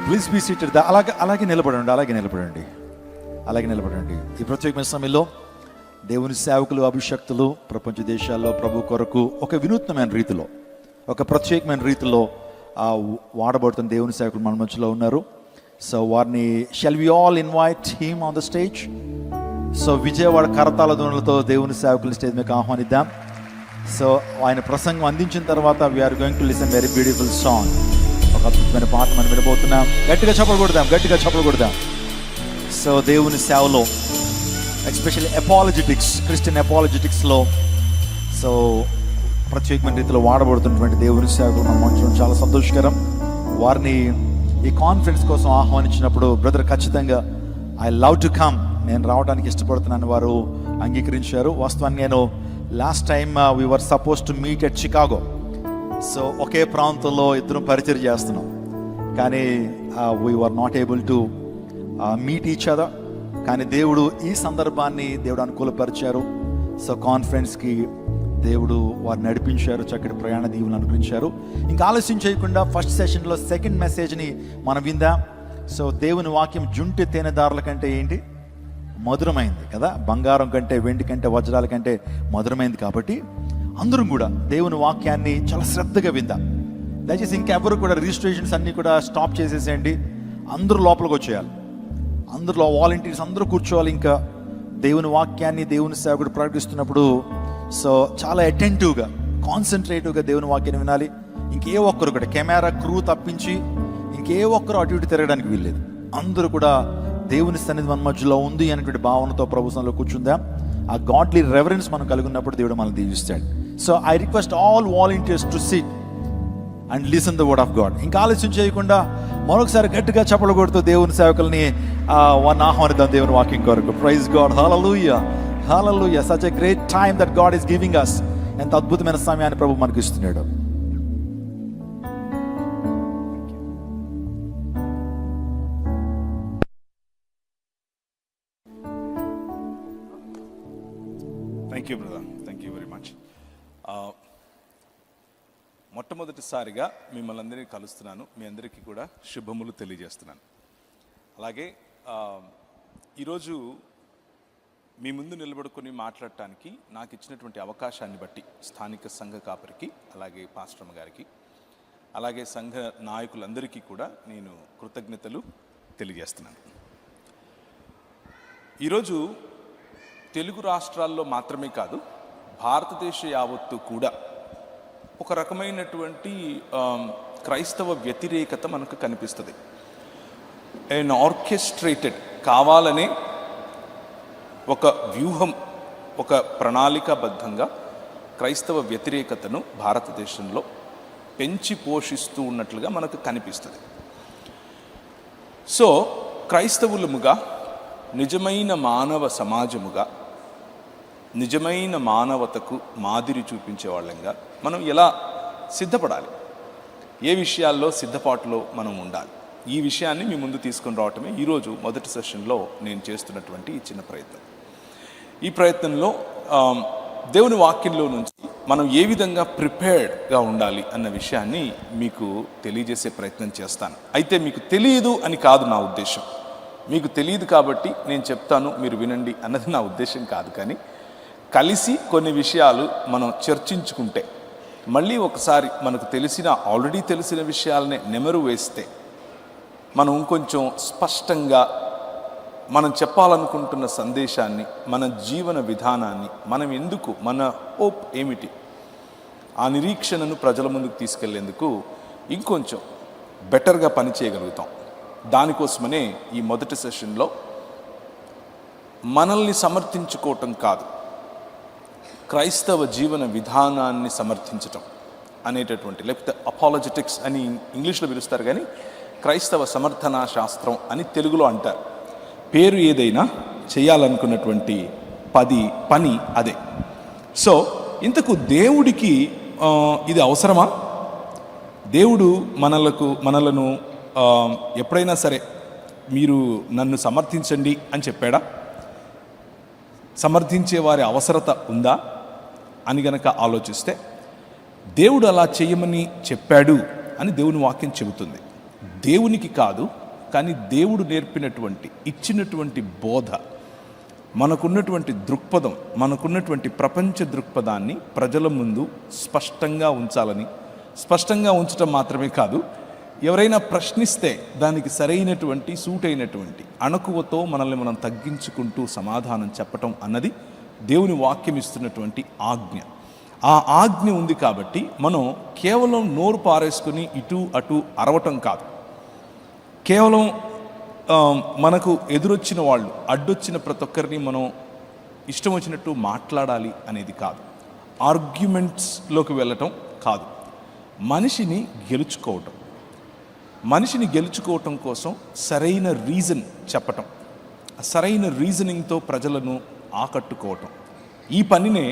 Please be seated. అలాగే నిలబడండి. ఈ ప్రత్యేకమైన సమయంలో దేవుని సేవకులు, అభిషక్తులు ప్రపంచ దేశాల్లో ప్రభు కొరకు ఒక వినూత్నమైన రీతిలో, ఒక ప్రత్యేకమైన రీతిలో వాడబడుతున్న దేవుని సేవకులు మన మధ్యలో ఉన్నారు. సో వారిని shall we all invite him on the stage. So Vijayawada కరతాళ ధ్వనులతో దేవుని సేవకులు స్టేజ్ మీద ఆహ్వానిద్దాం. సో ఆయన ప్రసంగం అందించిన తర్వాత we are going to listen very beautiful song. ఒక అద్భుతమైన పాట మనం వినబోతున్నాం. గట్టిగా చప్పలు కొడదాం. సో దేవుని సేవలో ఎస్పెషల్లీ అపాలజెటిక్స్, క్రిస్టియన్ అపాలజెటిక్స్లో సో ప్రత్యేకమైన రీతిలో వాడబడుతున్నటువంటి దేవుని సేవకులు మనం మంచి చాలా సంతోషకరం. వారిని ఈ కాన్ఫరెన్స్ కోసం ఆహ్వానించినప్పుడు బ్రదర్ ఖచ్చితంగా ఐ లవ్ టు కమ్, నేను రావడానికి ఇష్టపడుతున్నాను వారు అంగీకరించారు. వాస్తవాన్ని నేను last time we were suppose to meet at Chicago. So ఒకే ప్రాంతంలో ఇద్దరం పరిచయం చేస్తున్నాం, కానీ we were not able to meet each other. కానీ దేవుడు ఈ సందర్భాన్ని దేవుడు అనుకూలపరిచారు. సో కాన్ఫరెన్స్కి దేవుడు వారు నడిపించారు, చక్కటి ప్రయాణ దీవులను అనుగ్రహించారు. ఇంకా ఆలస్యం చేయకుండా ఫస్ట్ సెషన్లో సెకండ్ మెసేజ్ని మనం విందాం. సో దేవుని వాక్యం జుంటి తేనెదారుల కంటే ఏంటి మధురమైంది కదా, బంగారం కంటే, వెండి కంటే, వజ్రాల కంటే మధురమైంది. కాబట్టి అందరం కూడా దేవుని వాక్యాన్ని చాలా శ్రద్ధగా విందాం. దయచేసి ఇంకెవరు కూడా రిజిస్ట్రేషన్స్ అన్నీ కూడా స్టాప్ చేసేసేయండి. అందరూ లోపలికి వచ్చేయాలి, అందరిలో వాలంటీర్స్ అందరూ కూర్చోవాలి. ఇంకా దేవుని వాక్యాన్ని దేవుని సేవకుడు ప్రకటిస్తున్నప్పుడు సో చాలా అటెంటివ్గా, కాన్సన్ట్రేటివ్గా దేవుని వాక్యాన్ని వినాలి. ఇంకే ఒక్కరు కూడా కెమెరా క్రూ తప్పించి ఇంకే ఒక్కరు అటు ఇటు తిరగడానికి వీల్లేదు. అందరూ కూడా దేవుని సన్నిధి మన మధ్యలో ఉంది అనేటువంటి భావనతో ప్రభుత్వంలో కూర్చుందాం. ఆ గాడ్లీ రెవరెన్స్ మనం కలిగి ఉన్నప్పుడు దేవుడు మనల్ని దీవిస్తాడు. So I request all volunteers to SIT and listen the word of God. ఇంకా ఆలస్యం చేయకుండా మరొకసారి గట్టిగా చప్పలు కొడుతూ దేవుని సేవకుల్ని వారిని ఆహ్వానిద్దాం దేవుని వాక్యం కొరకు. Praise God, hallelujah, hallelujah. Such a great time that God is giving us. ఎంత అద్భుతమైన సమయాన్ని ప్రభు మనకు ఇస్తున్నాడు. Thank you brother, thank you very much. మొట్టమొదటిసారిగా మిమ్మల్ని అందరినీ కలుస్తున్నాను. మీ అందరికీ కూడా శుభములు తెలియజేస్తున్నాను. అలాగే ఈరోజు మీ ముందు నిలబడుకొని మాట్లాడటానికి నాకు ఇచ్చినటువంటి అవకాశాన్ని బట్టి స్థానిక సంఘ కాపరికి, అలాగే పాస్టర్మ గారికి, అలాగే సంఘ నాయకులందరికీ కూడా నేను కృతజ్ఞతలు తెలియజేస్తున్నాను. ఈరోజు తెలుగు రాష్ట్రాల్లో మాత్రమే కాదు, భారతదేశ యావత్తు కూడా ఒక రకమైనటువంటి క్రైస్తవ వ్యతిరేకత మనకు కనిపిస్తుంది. అండ్ ఆర్కెస్ట్రేటెడ్, కావాలనే ఒక వ్యూహం, ఒక ప్రణాళికాబద్ధంగా క్రైస్తవ వ్యతిరేకతను భారతదేశంలో పెంచి పోషిస్తూ ఉన్నట్లుగా మనకు కనిపిస్తుంది. సో క్రైస్తవులముగా, నిజమైన మానవ సమాజముగా, నిజమైన మానవతకు మాదిరి చూపించే వాళ్ళంగా మనం ఎలా సిద్ధపడాలి, ఏ విషయాల్లో సిద్ధపాటులో మనం ఉండాలి, ఈ విషయాన్ని మీ ముందు తీసుకొని రావటమే ఈరోజు మొదటి సెషన్లో నేను చేస్తున్నటువంటి ఈ చిన్న ప్రయత్నం. ఈ ప్రయత్నంలో దేవుని వాక్యంలో నుంచి మనం ఏ విధంగా ప్రిపేర్డ్గా ఉండాలి అన్న విషయాన్ని మీకు తెలియజేసే ప్రయత్నం చేస్తాను. అయితే మీకు తెలియదు అని కాదు నా ఉద్దేశం, మీకు తెలియదు కాబట్టి నేను చెప్తాను మీరు వినండి అన్నది నా ఉద్దేశం కాదు. కానీ కలిసి కొన్ని విషయాలు మనం చర్చించుకుంటే, మళ్ళీ ఒకసారి మనకు ఆల్రెడీ తెలిసిన విషయాలనే నెమరు వేస్తే మనం ఇంకొంచెం స్పష్టంగా మనం చెప్పాలనుకుంటున్న సందేశాన్ని, మన జీవన విధానాన్ని, మనం ఎందుకు, మన హోప్ ఏమిటి, ఆ నిరీక్షణను ప్రజల ముందుకు తీసుకెళ్లేందుకు ఇంకొంచెం బెటర్గా పనిచేయగలుగుతాం. దానికోసమనే ఈ మొదటి సెషన్లో మనల్ని సమర్థించుకోవటం కాదు, క్రైస్తవ జీవన విధానాన్ని సమర్థించటం అనేటటువంటి, లేకపోతే అపాలజెటిక్స్ అని ఇంగ్లీష్లో పిలుస్తారు, కానీ క్రైస్తవ సమర్థనా శాస్త్రం అని తెలుగులో అంటారు. పేరు ఏదైనా చేయాలనుకున్నటువంటి పని అదే. సో ఇంతకు దేవుడికి ఇది అవసరమా? దేవుడు మనలను ఎప్పుడైనా సరే మీరు నన్ను సమర్థించండి అని చెప్పాడా? సమర్థించే వారి అవసరత ఉందా అని గనక ఆలోచిస్తే, దేవుడు అలా చేయమని చెప్పాడు అని దేవుని వాక్యం చెబుతుంది. దేవునికి కాదు, కానీ దేవుడు నేర్పినటువంటి ఇచ్చినటువంటి బోధ, మనకున్నటువంటి దృక్పథం, మనకున్నటువంటి ప్రపంచ దృక్పథాన్ని ప్రజల ముందు స్పష్టంగా ఉంచాలని, స్పష్టంగా ఉంచడం మాత్రమే కాదు, ఎవరైనా ప్రశ్నిస్తే దానికి సరైనటువంటి సూటైనటువంటి అణకువతో మనల్ని మనం తగ్గించుకుంటూ సమాధానం చెప్పటం అన్నది దేవుని వాక్యం ఇస్తున్నటువంటి ఆజ్ఞ. ఆ ఆజ్ఞ ఉంది కాబట్టి మనం కేవలం నోరు పారేసుకుని ఇటు అటు అరవటం కాదు, కేవలం మనకు ఎదురొచ్చిన వాళ్ళు, అడ్డొచ్చిన ప్రతి ఒక్కరిని మనం ఇష్టం వచ్చినట్టు మాట్లాడాలి అనేది కాదు, ఆర్గ్యుమెంట్స్లోకి వెళ్ళటం కాదు. మనిషిని గెలుచుకోవటం కోసం సరైన రీజన్ చెప్పటం, సరైన రీజనింగ్తో ప్రజలను ఆకట్టుకోవటం, ఈ పనినే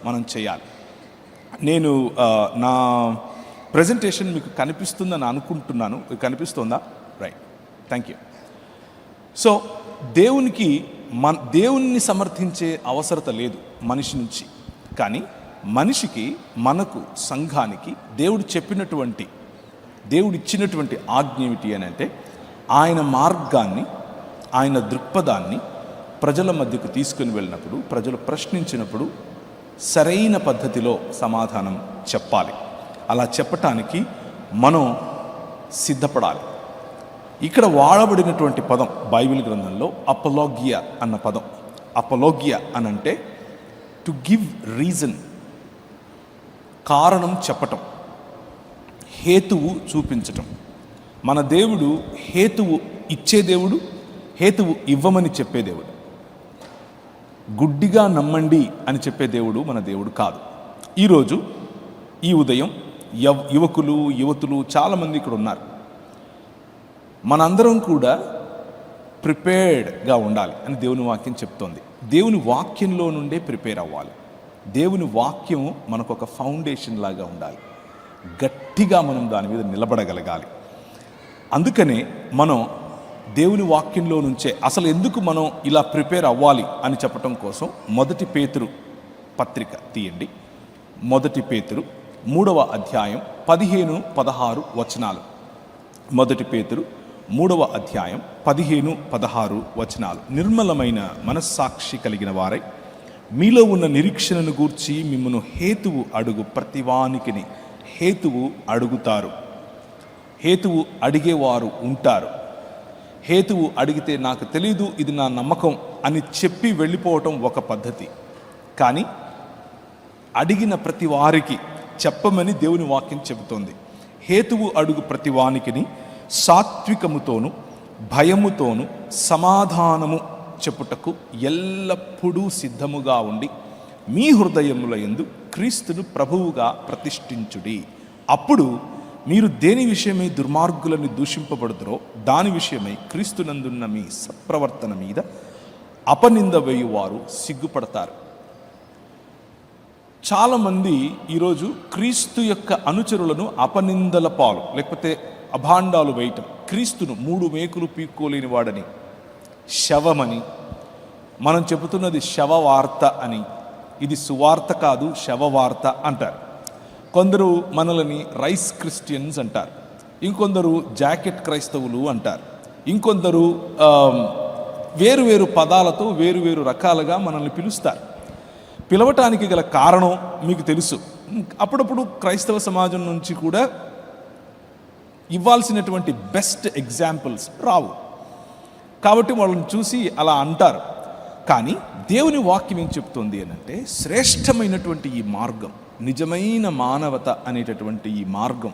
మనం చేయాలి. నేను నా ప్రజెంటేషన్ మీకు కనిపిస్తుందని అనుకుంటున్నాను. కనిపిస్తుందా? Right, thank you. సో దేవుణ్ణి సమర్థించే అవసరత లేదు మనిషి నుంచి, కానీ మనిషికి, మనకు, సంఘానికి దేవుడు ఇచ్చినటువంటి ఆజ్ఞ ఏమిటి అని అంటే, ఆయన మార్గాన్ని, ఆయన దృక్పథాన్ని ప్రజల మధ్యకు తీసుకుని వెళ్ళినప్పుడు, ప్రజలు ప్రశ్నించినప్పుడు సరైన పద్ధతిలో సమాధానం చెప్పాలి. అలా చెప్పటానికి మనం సిద్ధపడాలి. ఇక్కడ వాడబడినటువంటి పదం బైబిల్ గ్రంథంలో అపలోగియా అన్న పదం. అపలోగియా అనంటే టు గివ్ రీజన్, కారణం చెప్పటం, హేతువు చూపించటం. మన దేవుడు హేతువు ఇచ్చే దేవుడు, హేతువు ఇవ్వమని చెప్పే దేవుడు. గుడ్డిగా నమ్మండి అని చెప్పే దేవుడు మన దేవుడు కాదు. ఈరోజు ఈ ఉదయం యువకులు, యువతులు చాలామంది ఇక్కడ ఉన్నారు. మనందరం కూడా ప్రిపేర్డ్గా ఉండాలి అని దేవుని వాక్యం చెప్తోంది. దేవుని వాక్యంలో నుండే ప్రిపేర్ అవ్వాలి. దేవుని వాక్యం మనకు ఒక ఫౌండేషన్ లాగా ఉండాలి, గట్టిగా మనం దాని మీద నిలబడగలగాలి. అందుకనే మనం దేవుని వాక్యంలో నుంచే అసలు ఎందుకు మనం ఇలా ప్రిపేర్ అవ్వాలి అని చెప్పటం కోసం 1 పేతురు పత్రిక తీయండి. 1 పేతురు 3వ అధ్యాయం 15-16 వచనాలు. 1 పేతురు 3వ అధ్యాయం 15-16 వచనాలు. నిర్మలమైన మనస్సాక్షి కలిగిన వారై మీలో ఉన్న నిరీక్షణను గూర్చి మిమ్మను హేతువు అడుగు ప్రతివానికిని హేతువు అడుగుతారు. హేతువు అడిగేవారు ఉంటారు. హేతువు అడిగితే నాకు తెలీదు, ఇది నా నమ్మకం అని చెప్పి వెళ్ళిపోవటం ఒక పద్ధతి. కానీ అడిగిన ప్రతి వారికి చెప్పమని దేవుని వాక్యం చెబుతోంది. హేతువు అడుగు ప్రతి వానికిని సాత్వికముతోను భయముతోను సమాధానము చెప్పుటకు ఎల్లప్పుడూ సిద్ధముగా ఉండి మీ హృదయముల యందు క్రీస్తును ప్రభువుగా ప్రతిష్ఠించుడి. అప్పుడు మీరు దేని విషయమై దుర్మార్గులను దూషింపబడుతురో దాని విషయమై క్రీస్తునందున్న మీ సత్ప్రవర్తన మీద అపనింద వేయువారు సిగ్గుపడతారు. చాలామంది ఈరోజు క్రీస్తు యొక్క అనుచరులను అపనిందల పాలు, లేకపోతే అభాండాలు వేయటం, క్రీస్తును 3 మేకులు పీక్కోలేని వాడని, శవమని, మనం చెబుతున్నది శవవార్త అని, ఇది సువార్త కాదు శవవార్త అంటారు. కొందరు మనల్ని రైస్ క్రిస్టియన్స్ అంటారు, ఇంకొందరు జాకెట్ క్రైస్తవులు అంటారు, ఇంకొందరు వేరు పదాలతో వేరు రకాలుగా మనల్ని పిలుస్తారు. పిలవటానికి గల కారణం మీకు తెలుసు. అప్పుడప్పుడు క్రైస్తవ సమాజం నుంచి కూడా ఇవ్వాల్సినటువంటి బెస్ట్ ఎగ్జాంపుల్స్ రావు, కాబట్టి వాళ్ళని చూసి అలా అంటారు. కానీ దేవుని వాక్యం ఏం చెప్తుంది అని అంటే, శ్రేష్టమైనటువంటి ఈ మార్గం, నిజమైన మానవత అనేటటువంటి ఈ మార్గం,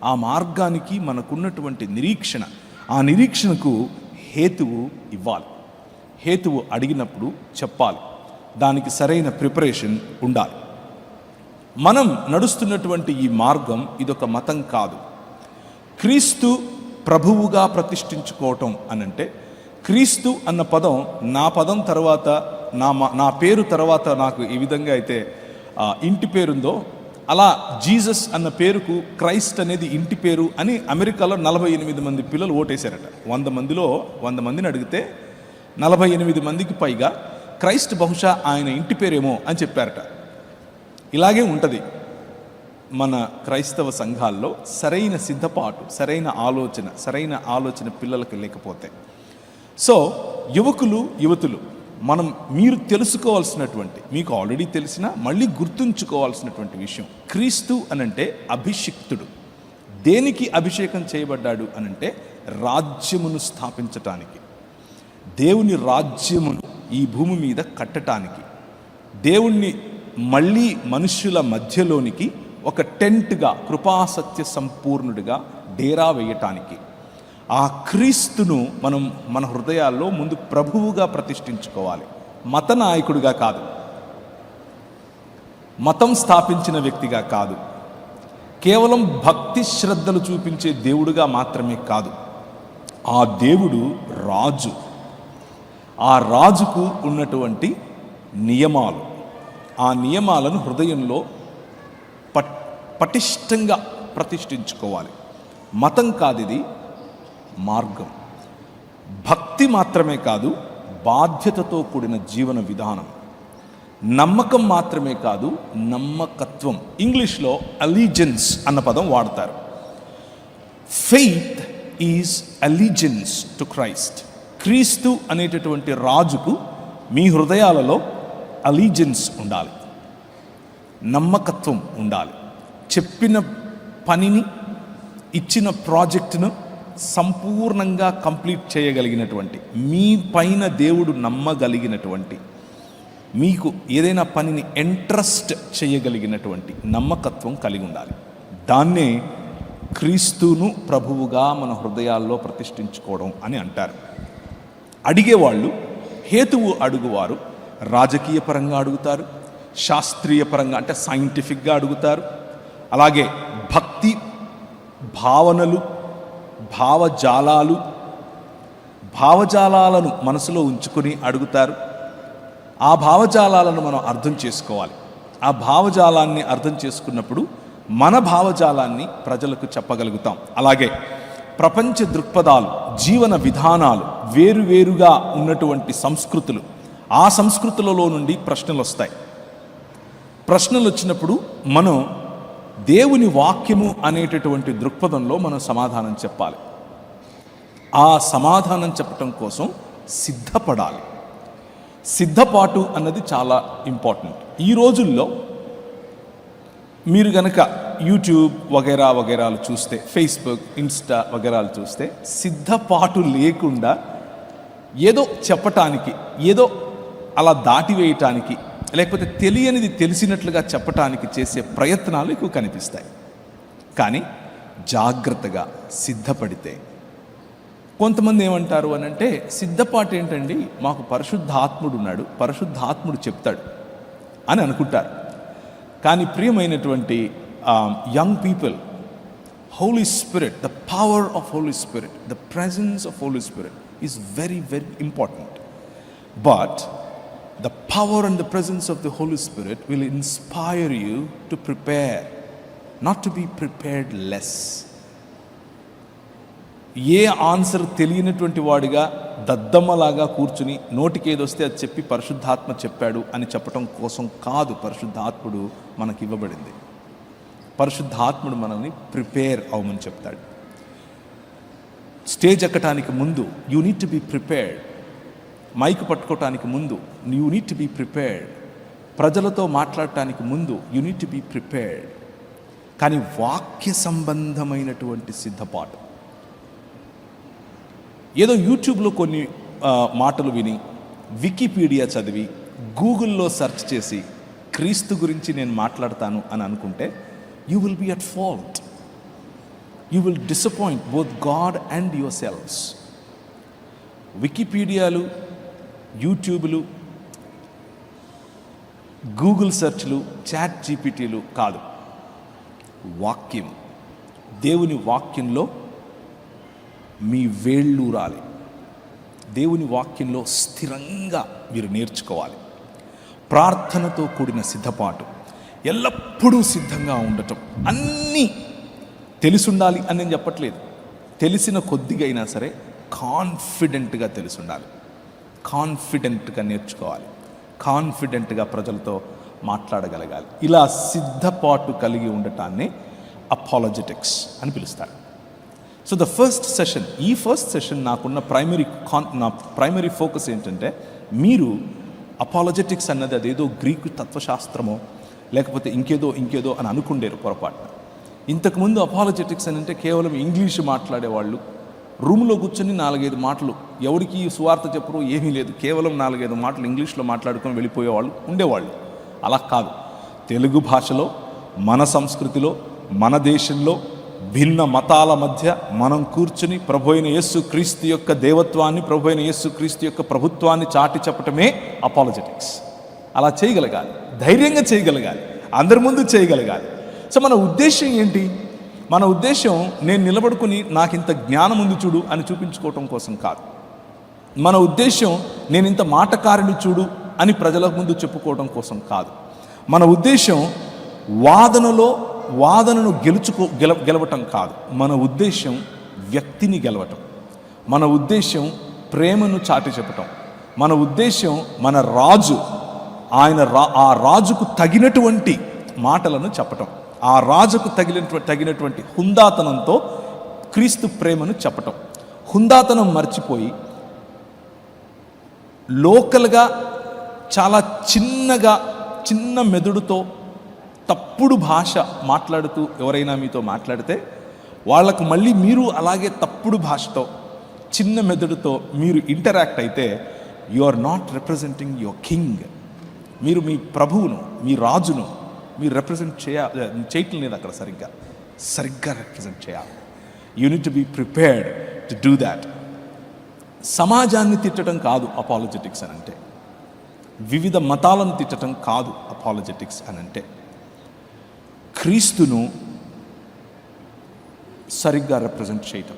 ఆ మార్గానికి మనకున్నటువంటి నిరీక్షణ, ఆ నిరీక్షణకు హేతువు ఇవ్వాలి. హేతువు అడిగినప్పుడు చెప్పాలి, దానికి సరైన ప్రిపరేషన్ ఉండాలి. మనం నడుస్తున్నటువంటి ఈ మార్గం ఇదొక మతం కాదు. క్రీస్తు ప్రభువుగా ప్రతిష్ఠించుకోవటం అనంటే, క్రీస్తు అన్న పదం నా పదం తర్వాత, నా పేరు తర్వాత నాకు ఈ విధంగా అయితే ఇంటి పేరుందో, అలా జీసస్ అన్న పేరుకు క్రైస్ట్ అనేది ఇంటి పేరు అని అమెరికాలో 48 మంది పిల్లలు ఓటేశారట. 100 మందిలో 100 మందిని అడిగితే 48 మందికి పైగా క్రైస్ట్ బహుశా ఆయన ఇంటి పేరేమో అని చెప్పారట. ఇలాగే ఉంటుంది. మన క్రైస్తవ సంఘాల్లో సరైన సిద్ధపాటు, సరైన ఆలోచన పిల్లలకి లేకపోతే. సో యువతులు మీరు తెలుసుకోవాల్సినటువంటి, మీకు ఆల్రెడీ తెలిసిన మళ్ళీ గుర్తుంచుకోవాల్సినటువంటి విషయం, క్రీస్తు అనంటే అభిషిక్తుడు. దేనికి అభిషేకం చేయబడ్డాడు అనంటే రాజ్యమును స్థాపించటానికి, దేవుని రాజ్యమును ఈ భూమి మీద కట్టటానికి, దేవుణ్ణి మళ్ళీ మనుష్యుల మధ్యలోనికి ఒక టెంట్గా, కృపాసత్య సంపూర్ణుడిగా డేరా వేయటానికి. ఆ క్రీస్తును మనం మన హృదయాల్లో ముందు ప్రభువుగా ప్రతిష్ఠించుకోవాలి, మత నాయకుడిగా కాదు, మతం స్థాపించిన వ్యక్తిగా కాదు, కేవలం భక్తి శ్రద్ధలు చూపించే దేవుడుగా మాత్రమే కాదు. ఆ దేవుడు రాజు. ఆ రాజుకు ఉన్నటువంటి నియమాలు, ఆ నియమాలను హృదయంలో పటిష్టంగా ప్రతిష్ఠించుకోవాలి. మతం కాదు, ఇది మార్గం. భక్తి మాత్రమే కాదు, బాధ్యతతో కూడిన జీవన విధానం. నమ్మకం మాత్రమే కాదు, నమ్మకత్వం. ఇంగ్లీష్లో అలీజెన్స్ అన్న పదం వాడతారు. Faith is allegiance to Christ. క్రీస్తు అనేటటువంటి రాజుకు మీ హృదయాలలో అలీజెన్స్ ఉండాలి, నమ్మకత్వం ఉండాలి. చెప్పిన పనిని, ఇచ్చిన ప్రాజెక్టును సంపూర్ణంగా కంప్లీట్ చేయగలిగినటువంటి, మీ పైన దేవుడు నమ్మగలిగినటువంటి, మీకు ఏదైనా పనిని ఎంట్రస్ట్ చేయగలిగినటువంటి నమ్మకత్వం కలిగి ఉండాలి. దాన్నే క్రీస్తును ప్రభువుగా మన హృదయాల్లో ప్రతిష్ఠించుకోవడం అని అంటారు. అడిగేవాళ్ళు హేతువు అడుగువారు రాజకీయ పరంగా అడుగుతారు, శాస్త్రీయ పరంగా అంటే సైంటిఫిక్గా అడుగుతారు. అలాగే భక్తి భావనలు, భావజాలాలను మనసులో ఉంచుకొని అడుగుతారు. ఆ భావజాలాలను మనం అర్థం చేసుకోవాలి. ఆ భావజాలాన్ని అర్థం చేసుకున్నప్పుడు మన భావజాలాన్ని ప్రజలకు చెప్పగలుగుతాం. అలాగే ప్రపంచ దృక్పథాలు, జీవన విధానాలు, వేరువేరుగా ఉన్నటువంటి సంస్కృతులు, ఆ సంస్కృతులలో నుండి ప్రశ్నలు వస్తాయి. ప్రశ్నలు వచ్చినప్పుడు మనం దేవుని వాక్యము అనేటటువంటి దృక్పథంలో మనం సమాధానం చెప్పాలి. ఆ సమాధానం చెప్పటం కోసం సిద్ధపడాలి. సిద్ధపాటు అన్నది చాలా ఇంపార్టెంట్. ఈ రోజుల్లో మీరు గనక యూట్యూబ్ వగైరాలు చూస్తే, ఫేస్బుక్, ఇన్స్టా వగైరాలు చూస్తే, సిద్ధపాటు లేకుండా ఏదో చెప్పటానికి, ఏదో అలా దాటివేయటానికి, లేకపోతే తెలియనిది తెలిసినట్లుగా చెప్పటానికి చేసే ప్రయత్నాలు ఎక్కువ కనిపిస్తాయి. కానీ జాగ్రత్తగా సిద్ధపడితే, కొంతమంది ఏమంటారు అని అంటే, సిద్ధపాటు ఏంటండి, మాకు పరిశుద్ధాత్ముడు ఉన్నాడు, పరిశుద్ధాత్ముడు చెప్తాడు అని అనుకుంటారు. కానీ ప్రియమైనటువంటి young people, Holy Spirit, the power of Holy Spirit, the presence of Holy Spirit is very very important. But the power and the presence of the Holy Spirit will inspire you to prepare, not to be prepared less. A answer తెలియనటువంటి వాడిగా దద్దమ్మలాగా కూర్చుని నోటికి ఏదొస్తే అది చెప్పి పరిశుద్ధాత్మ చెప్పాడు అని చెప్పటం కోసం కాదు పరిశుద్ధాత్ముడు మనకి ఇవ్వబడింది. పరిశుద్ధాత్ముడు మనల్ని ప్రిపేర్ అవ్వమని చెప్తాడు. స్టేజ్ ఎక్కటానికి ముందు you need to be prepared. Mike పట్టుకోవటానికి ముందు you need to be prepared. ప్రజలతో మాట్లాడటానికి ముందు you need to be prepared. కానీ వాక్య సంబంధమైనటువంటి సిద్ధపాటు, ఏదో యూట్యూబ్లో కొన్ని మాటలు విని, వికీపీడియా చదివి, గూగుల్లో సెర్చ్ చేసి క్రీస్తు గురించి నేను మాట్లాడతాను అని అనుకుంటే you will be at fault. You will disappoint both God and yourselves. వికీపీడియాలు, యూట్యూబ్లు, గూగుల్ సెర్చ్లు, చాట్ జీపీటీలు కాదు, వాక్యం. దేవుని వాక్యంలో మీ వేళ్ళూరాలి. దేవుని వాక్యంలో స్థిరంగా మీరు నేర్చుకోవాలి. ప్రార్థనతో కూడిన సిద్ధపాటు, ఎల్లప్పుడూ సిద్ధంగా ఉండటం. అన్నీ తెలిసి ఉండాలి అని నేను చెప్పట్లేదు, తెలిసిన కొద్దిగా అయినా సరే కాన్ఫిడెంట్గా తెలిసి ఉండాలి. కాన్ఫిడెంట్గా నేర్చుకోవాలి, కాన్ఫిడెంట్గా ప్రజలతో మాట్లాడగలగాలి. ఇలా సిద్ధపాటు కలిగి ఉండటాన్ని అపాలజెటిక్స్ అని పిలుస్తారు. సో ద ఫస్ట్ సెషన్ నాకున్న నా ప్రైమరీ ఫోకస్ ఏంటంటే, మీరు అపాలజెటిక్స్ అన్నది అదేదో గ్రీకు తత్వశాస్త్రమో లేకపోతే ఇంకేదో అని అనుకుండేరు పొరపాటున. ఇంతకుముందు అపాలజెటిక్స్ అని అంటే కేవలం ఇంగ్లీషు మాట్లాడేవాళ్ళు, రూమ్లో కూర్చొని 4-5 మాటలు, ఎవరికి సువార్త చెప్పరు, ఏమీ లేదు, కేవలం 4-5 మాటలు ఇంగ్లీష్లో మాట్లాడుకొని వెళ్ళిపోయేవాళ్ళు ఉండేవాళ్ళు. అలా కాదు. తెలుగు భాషలో, మన సంస్కృతిలో, మన దేశంలో భిన్న మతాల మధ్య మనం కూర్చుని ప్రభు అయిన యేసు క్రీస్తు యొక్క దేవత్వాన్ని, ప్రభు అయిన యేసు క్రీస్తు యొక్క ప్రభుత్వాన్ని చాటి చెప్పటమే అపాలజెటిక్స్. అలా చేయగలగాలి, ధైర్యంగా చేయగలగాలి, అందరి ముందు చేయగలగాలి. సో మన ఉద్దేశం ఏంటి? మన ఉద్దేశం నేను నిలబడుకుని నాకు ఇంత జ్ఞానం ఉంది చూడు అని చూపించుకోవటం కోసం కాదు. మన ఉద్దేశం నేను ఇంత మాటకారిని చూడు అని ప్రజల ముందు చెప్పుకోవడం కోసం కాదు. మన ఉద్దేశం వాదనను గెలవటం కాదు. మన ఉద్దేశం వ్యక్తిని గెలవటం. మన ఉద్దేశం ప్రేమను చాటి చెప్పటం. మన ఉద్దేశం మన రాజు, ఆ రాజుకు తగినటువంటి మాటలను చెప్పటం, ఆ రాజుకు తగినటువంటి హుందాతనంతో క్రీస్తు ప్రేమను చెప్పటం. హుందాతనం మర్చిపోయి లోకల్గా చాలా చిన్న మెదడుతో తప్పుడు భాష మాట్లాడుతూ ఎవరైనా మీతో మాట్లాడితే వాళ్ళకు మళ్ళీ మీరు అలాగే తప్పుడు భాషతో చిన్న మెదడుతో మీరు ఇంటరాక్ట్ అయితే you are not representing your king. మీరు మీ ప్రభువును, మీ రాజును మీరు రిప్రజెంట్ చేయటం లేదు. అక్కడ సరిగ్గా రిప్రజెంట్ చేయాలి. You need to be prepared to do that. సమాజాన్ని తిట్టడం కాదు అపాలజెటిక్స్ అని అంటే, వివిధ మతాలను తిట్టడం కాదు అపాలజెటిక్స్ అని అంటే, క్రీస్తును సరిగ్గా రిప్రజెంట్ చేయటం,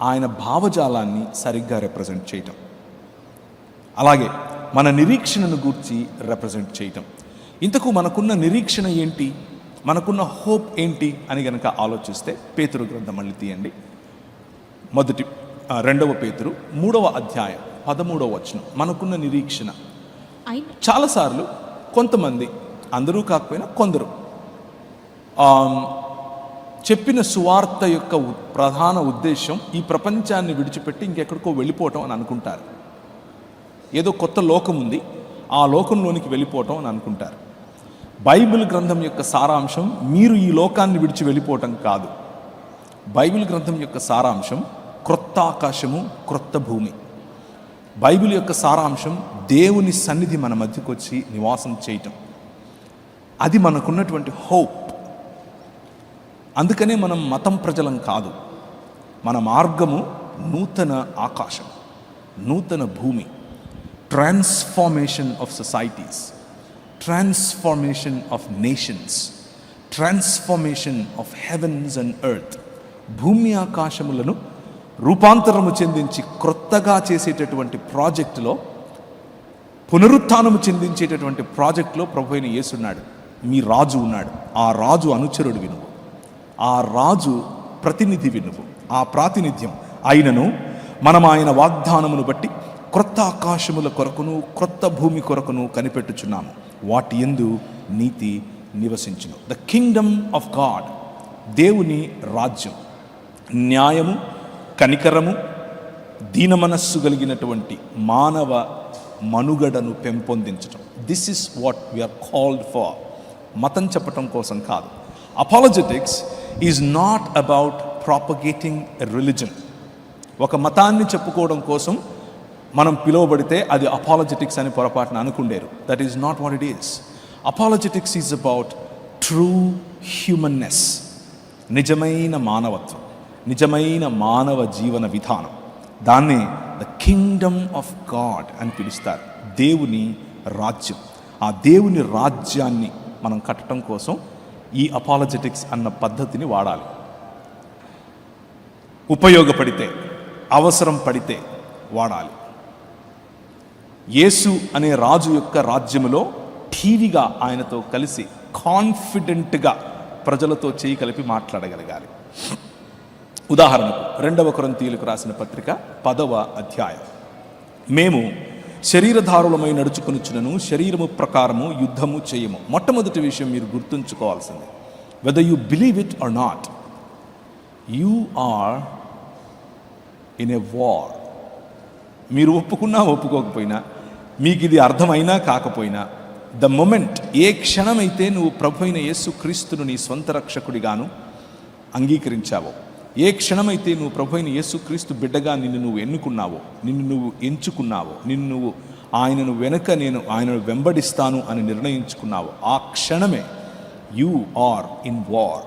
ఆయన భావజాలాన్ని సరిగ్గా రిప్రజెంట్ చేయటం, అలాగే మన నిరీక్షణను గూర్చి రిప్రజెంట్ చేయటం. ఇంతకు మనకున్న నిరీక్షణ ఏంటి, మనకున్న హోప్ ఏంటి అని గనక ఆలోచిస్తే పేతురు గ్రంథం మళ్ళీ తీయండి. 2 పేతురు 3వ అధ్యాయం 13వ వచనం. మనకున్న నిరీక్షణ చాలాసార్లు కొంతమంది, అందరూ కాకపోయినా కొందరు, చెప్పిన సువార్త యొక్క ప్రధాన ఉద్దేశం ఈ ప్రపంచాన్ని విడిచిపెట్టి ఇంకెక్కడికో వెళ్ళిపోవటం అని అనుకుంటారు. ఏదో కొత్త లోకం ఉంది, ఆ లోకంలోనికి వెళ్ళిపోవటం అని అనుకుంటారు. బైబిల్ గ్రంథం యొక్క సారాంశం మీరు ఈ లోకాన్ని విడిచి వెళ్ళిపోవటం కాదు. బైబిల్ గ్రంథం యొక్క సారాంశం క్రొత్త ఆకాశము, క్రొత్త భూమి. బైబిల్ యొక్క సారాంశం దేవుని సన్నిధి మన మధ్యకు వచ్చి నివాసం చేయటం. అది మనకున్నటువంటి హోప్. అందుకనే మనం మతం ప్రజలం కాదు. మన మార్గము నూతన ఆకాశం, నూతన భూమి, transformation of societies, transformation of nations, transformation of heavens and earth. భూమి ఆకాశములను రూపాంతరము చెందించి క్రొత్తగా చేసేటటువంటి ప్రాజెక్టులో, పునరుత్థానము చెందించేటటువంటి ప్రాజెక్టులో ప్రభు అయిన యేసు ఉన్నాడు. మీ రాజు ఉన్నాడు. ఆ రాజు అనుచరుడు వినువు, ఆ రాజు ప్రతినిధి వినువు. ఆ ప్రాతినిధ్యం అయినను మనం ఆయన వాగ్దానమును బట్టి క్రొత్త ఆకాశముల కొరకును క్రొత్త భూమి కొరకును కనిపెట్టుచున్నాము. వాటి యందు నీతి నివసించును. ద కింగ్డమ్ ఆఫ్ గాడ్, దేవుని రాజ్యం, న్యాయము, కనికరము, దీన మనస్సు కలిగినటువంటి మానవ మనుగడను పెంపొందించటం. This is what we're called for. మతం చెప్పటం కోసం కాదు. Apologetics is not about propagating a religion. ఒక మతాన్ని చెప్పుకోవడం కోసం మనం పిలువబడితే అది అపాలజెటిక్స్ అని పొరపాటున అనుకుండేరు. That is not what it is. Apologetics is about true humanness, నిజమైన మానవత్వం, నిజమైన మానవ జీవన విధానం. దాన్ని ద కింగ్డమ్ ఆఫ్ గాడ్ అని పిలుస్తారు. దేవుని రాజ్యం. ఆ దేవుని రాజ్యాన్ని మనం కట్టడం కోసం ఈ అపాలజెటిక్స్ అన్న పద్ధతిని వాడాలి. ఉపయోగపడితే, అవసరం పడితే వాడాలి. యేసు అనే రాజు యొక్క రాజ్యములో ఠీవిగా ఆయనతో కలిసి కాన్ఫిడెంట్గా ప్రజలతో చేయి కలిపి మాట్లాడగలగాలి. ఉదాహరణకు 2 కొరింథీయులకు రాసిన పత్రిక 10వ అధ్యాయం. మేము శరీరధారులమై నడుచుకొనుచున్నను శరీరము ప్రకారము యుద్ధము చేయము. మొట్టమొదటి విషయం మీరు గుర్తుంచుకోవాల్సింది, whether you believe it or not, you are in a war. మీరు ఒప్పుకున్నా ఒప్పుకోకపోయినా, మీకు ఇది అర్థమైనా కాకపోయినా, ద మొమెంట్, ఏ క్షణమైతే నువ్వు ప్రభు అయిన యేసు క్రీస్తును నీ స్వంత రక్షకుడిగాను అంగీకరించావో, ఏ క్షణమైతే నువ్వు ప్రభు అయిన యేసు క్రీస్తు బిడ్డగా నిన్ను నువ్వు ఎన్నుకున్నావో, నిన్ను నువ్వు ఎంచుకున్నావో, ఆయనను వెనక నేను ఆయనను వెంబడిస్తాను అని నిర్ణయించుకున్నావో, ఆ క్షణమే యు ఆర్ ఇన్ వార్.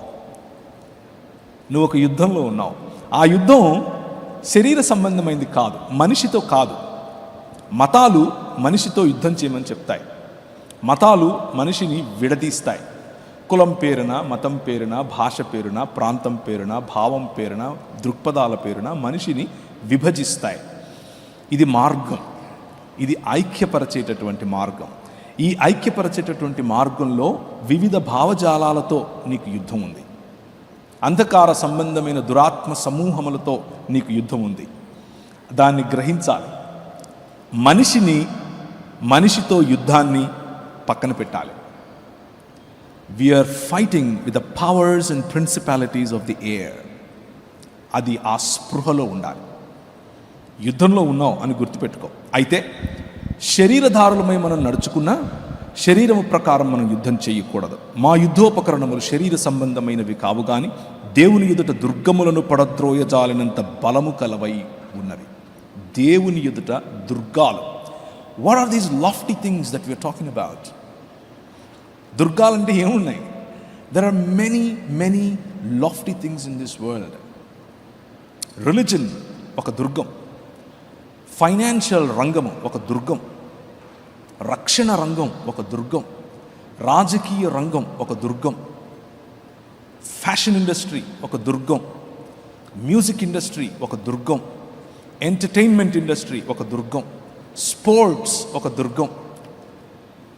నువ్వు ఒక యుద్ధంలో ఉన్నావు. ఆ యుద్ధం శరీర సంబంధమైంది కాదు, మనిషితో కాదు. మతాలు మనిషితో యుద్ధం చేయమని చెప్తాయి. మతాలు మనిషిని విడదీస్తాయి. కులం పేరున, మతం పేరున, భాష పేరున, ప్రాంతం పేరున, భావం పేరున, దృక్పథాల పేరున మనిషిని విభజిస్తాయి. ఇది మార్గం, ఇది ఐక్యపరచేటటువంటి మార్గం. ఈ ఐక్యపరచేటటువంటి మార్గంలో వివిధ భావజాలాలతో నీకు యుద్ధం ఉంది. అంధకార సంబంధమైన దురాత్మ సమూహములతో నీకు యుద్ధం ఉంది. దాన్ని గ్రహించాలి. మనిషితో యుద్ధాన్ని పక్కన పెట్టాలి. We are fighting with the powers and principalities of the air. అది ఆ స్పృహలో ఉండాలి. యుద్ధంలో ఉన్నావు అని గుర్తుపెట్టుకో. అయితే శరీరధారులమై మనం నడుచుకున్నా శరీరము ప్రకారం మనం యుద్ధం చేయకూడదు. మా యుద్ధోపకరణములు శరీర సంబంధమైనవి కావు గాని దేవుని ఎదుట దుర్గములను పడద్రోయజాలినంత బలము కలవై ఉన్నవి. దేవుని ఎదుట దుర్గాలు. What are these lofty things that we're talking about? దుర్గాలంటే ఏమున్నాయి? There are many lofty things in this world. Religion ఒక దుర్గం, ఫైనాన్షియల్ రంగము ఒక దుర్గం, రక్షణ రంగం ఒక దుర్గం, రాజకీయ రంగం ఒక దుర్గం, ఫ్యాషన్ ఇండస్ట్రీ ఒక దుర్గం, మ్యూజిక్ ఇండస్ట్రీ ఒక దుర్గం, ఎంటర్టైన్మెంట్ ఇండస్ట్రీ ఒక దుర్గం, స్పోర్ట్స్ ఒక దుర్గం.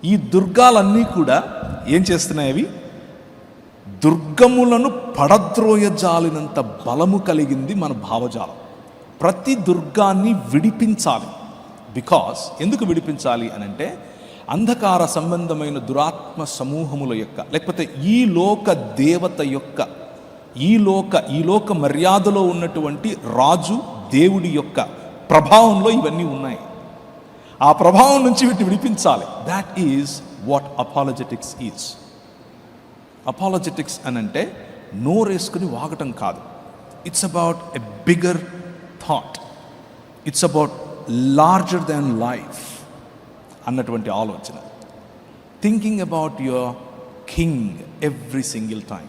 ఈ దుర్గాలన్నీ కూడా ఏం చేస్తున్నాయి? అవి దుర్గములను పడద్రోయజాలినంత బలము కలిగింది మన భావజాలం. ప్రతి దుర్గాన్ని విడిపించాలి. బికాస్ ఎందుకు విడిపించాలి అనంటే, అంధకార సంబంధమైన దురాత్మ సమూహముల యొక్క, లేకపోతే ఈ లోక దేవత యొక్క, ఈ లోక మర్యాదలో ఉన్నటువంటి రాజు దేవుడి యొక్క ప్రభావంలో ఇవన్నీ ఉన్నాయి. ఆ ప్రభావం నుంచి వీటిని విడిపించాలి. That is what apologetics is. Apologetics అనంటే నోరేసుకుని వాగటం కాదు. It's about a bigger thought. It's about larger than life అన్నటువంటి ఆలోచన. Thinking about your king every single time,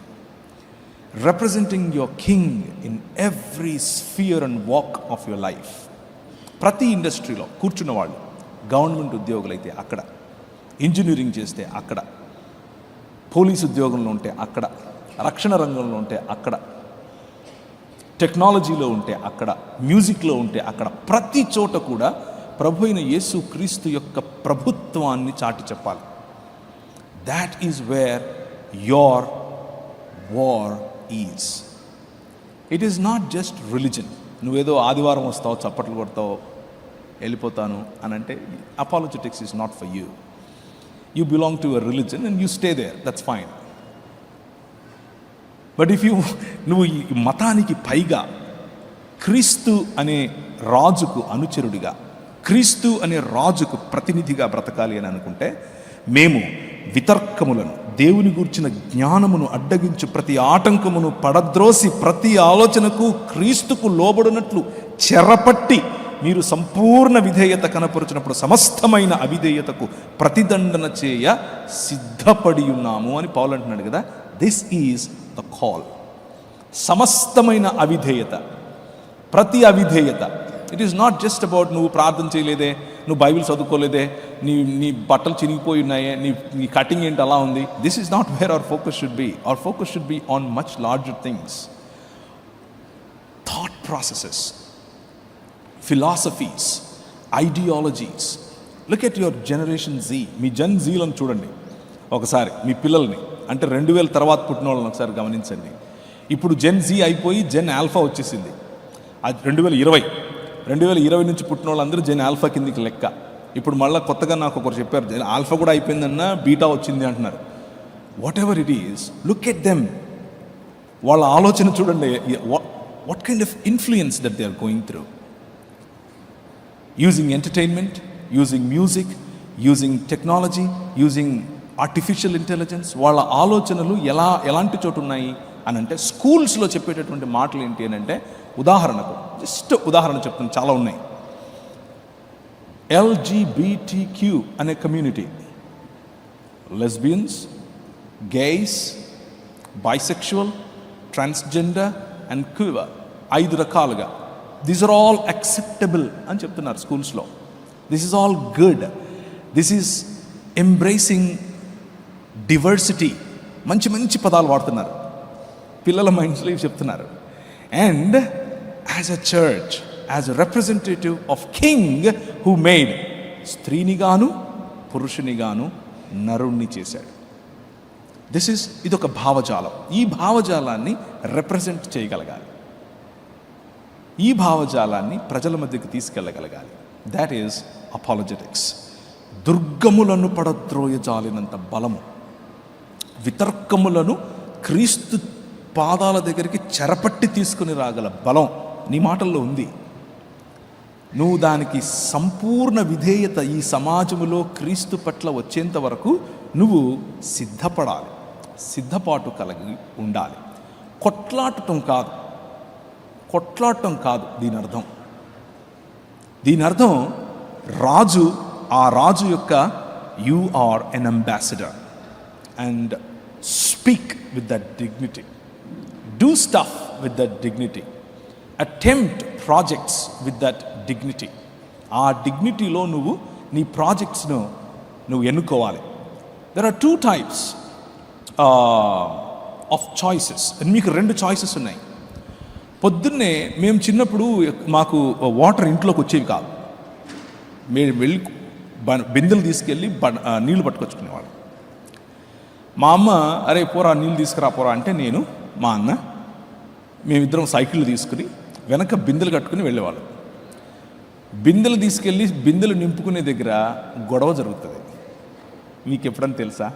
representing your king in every sphere and walk of your life. ప్రతి ఇండస్ట్రీలో కూర్చున్న వాళ్ళు, గవర్నమెంట్ ఉద్యోగులైతే అక్కడ, ఇంజనీరింగ్ చేస్తే అక్కడ, పోలీసు ఉద్యోగంలో ఉంటే అక్కడ, రక్షణ రంగంలో ఉంటే అక్కడ, టెక్నాలజీలో ఉంటే అక్కడ, మ్యూజిక్లో ఉంటే అక్కడ, ప్రతి చోట కూడా ప్రభు అయిన యేసు క్రీస్తు యొక్క ప్రభుత్వాన్ని చాటి చెప్పాలి. That is where your war is. It is not just religion. నువ్వేదో ఆదివారం వస్తావు, చప్పట్లు కొడతావు, వెళ్ళిపోతాను అని అంటే, apologetics is not for you. You belong to a religion and you stay there, that's fine. But if నువ్వు ఈ మతానికి పైగా క్రీస్తు అనే రాజుకు అనుచరుడిగా, క్రీస్తు అనే రాజుకు ప్రతినిధిగా బ్రతకాలి అని అనుకుంటే, మేము వితర్కములను, దేవుని గూర్చిన జ్ఞానమును అడ్డగించు ప్రతి ఆటంకమును పడద్రోసి ప్రతి ఆలోచనకు క్రీస్తుకు లోబడినట్లు చెరపట్టి మీరు సంపూర్ణ విధేయత కనపరుచినప్పుడు సమస్తమైన అవిధేయతకు ప్రతిదండన చేయ సిద్ధపడి ఉన్నాము అని పౌలు అంటున్నాడు కదా. This is the call. సమస్తమైన అవిధేయత, ప్రతి అవిధేయత. It is not just about నువ్వు ప్రార్థన చేయలేదే, నువ్వు బైబిల్ చదువుకోలేదే, నీ బట్టలు చినిగిపోయి ఉన్నాయే, నీ కటింగ్ ఏంటి అలా ఉంది. This is not where our focus should be. Our focus should be on much larger things. Thought processes, philosophies, ideologies. Look at your generation Z. మీ జన్ జీలను చూడండి ఒకసారి, మీ పిల్లల్ని. అంటే 2000 తర్వాత పుట్టిన వాళ్ళని ఒకసారి గమనించండి. ఇప్పుడు జెన్ జీ అయిపోయి జెన్ ఆల్ఫా వచ్చేసింది. అది 2020 నుంచి పుట్టిన వాళ్ళందరూ జెన్ ఆల్ఫా కిందికి లెక్క. ఇప్పుడు మళ్ళీ కొత్తగా నాకు ఒకరు చెప్పారు, ఆల్ఫా కూడా అయిపోయిందన్న బీటా వచ్చింది అంటున్నారు. Whatever it is, look at them. వాళ్ళ ఆలోచన చూడండి, what kind of influence that they are going through. Using entertainment, using music, using technology, using artificial intelligence. వాళ్ళ ఆలోచనలు ఎలాంటి చోటు ఉన్నాయి అని అంటే, స్కూల్స్లో చెప్పేటటువంటి మాటలు ఏంటి అని అంటే, ఉదాహరణకు జస్ట్ ఉదాహరణ చెప్తాను, చాలా ఉన్నాయి. LGBTQ అనే community, lesbians, gays, bisexual, transgender and queer, 5 రకాలుగా. దీస్ ఆర్ ఆల్ యాక్సెప్టబుల్ అని చెప్తున్నారు స్కూల్స్లో. This is all good. This is embracing diversity. మంచి మంచి పదాలు వాడుతున్నారు, పిల్లల మైండ్స్లో ఇవి చెప్తున్నారు. And as a church, as a representative of king who made, స్త్రీని గాను పురుషుని గాను నరుణ్ణి చేశాడు. ఇదొక భావజాలం. ఈ భావజాలాన్ని రిప్రజెంట్ చేయగలగాలి, ఈ భావజాలాన్ని ప్రజల మధ్యకి తీసుకెళ్ళగలగాలి. That is apologetics. దుర్గములను పడద్రోయజాలినంత బలము, వితర్కములను క్రీస్తు పాదాల దగ్గరికి చెరపట్టి తీసుకుని రాగల బలం నీ మాటల్లో ఉంది. నువ్వు దానికి సంపూర్ణ విధేయత ఈ సమాజములో క్రీస్తు పట్ల వచ్చేంత వరకు నువ్వు సిద్ధపడాలి, సిద్ధపాటు కలిగి ఉండాలి. కొట్లాడటం కాదు దీని అర్థం రాజు, ఆ రాజు యొక్క you are an ambassador and speak with that dignity, do stuff with that dignity, attempt projects with that dignity. ఆ డిగ్నిటీలో నువ్వు నీ ప్రాజెక్ట్స్ను నువ్వు ఎన్నుకోవాలి. There are 2 types of choices. మీకు 2 చాయిసెస్ ఉన్నాయి. పొద్దున్నే మేము చిన్నప్పుడు మాకు వాటర్ ఇంట్లోకి వచ్చేవి కాదు. మేము వెళ్ళి బిందెలు తీసుకెళ్ళి నీళ్లు పట్టుకొచ్చుకునేవాళ్ళం. మా అమ్మ అరే పోరా నీళ్ళు తీసుకురా పోరా అంటే, నేను మా అన్న మేమిద్దరం సైకిళ్ళు తీసుకుని వెనక బిందెలు కట్టుకుని వెళ్ళేవాళ్ళం. బిందెలు తీసుకెళ్ళి బిందెలు నింపుకునే దగ్గర గొడవ జరుగుతుంది. మీకు ఎప్పుడని తెలుసా?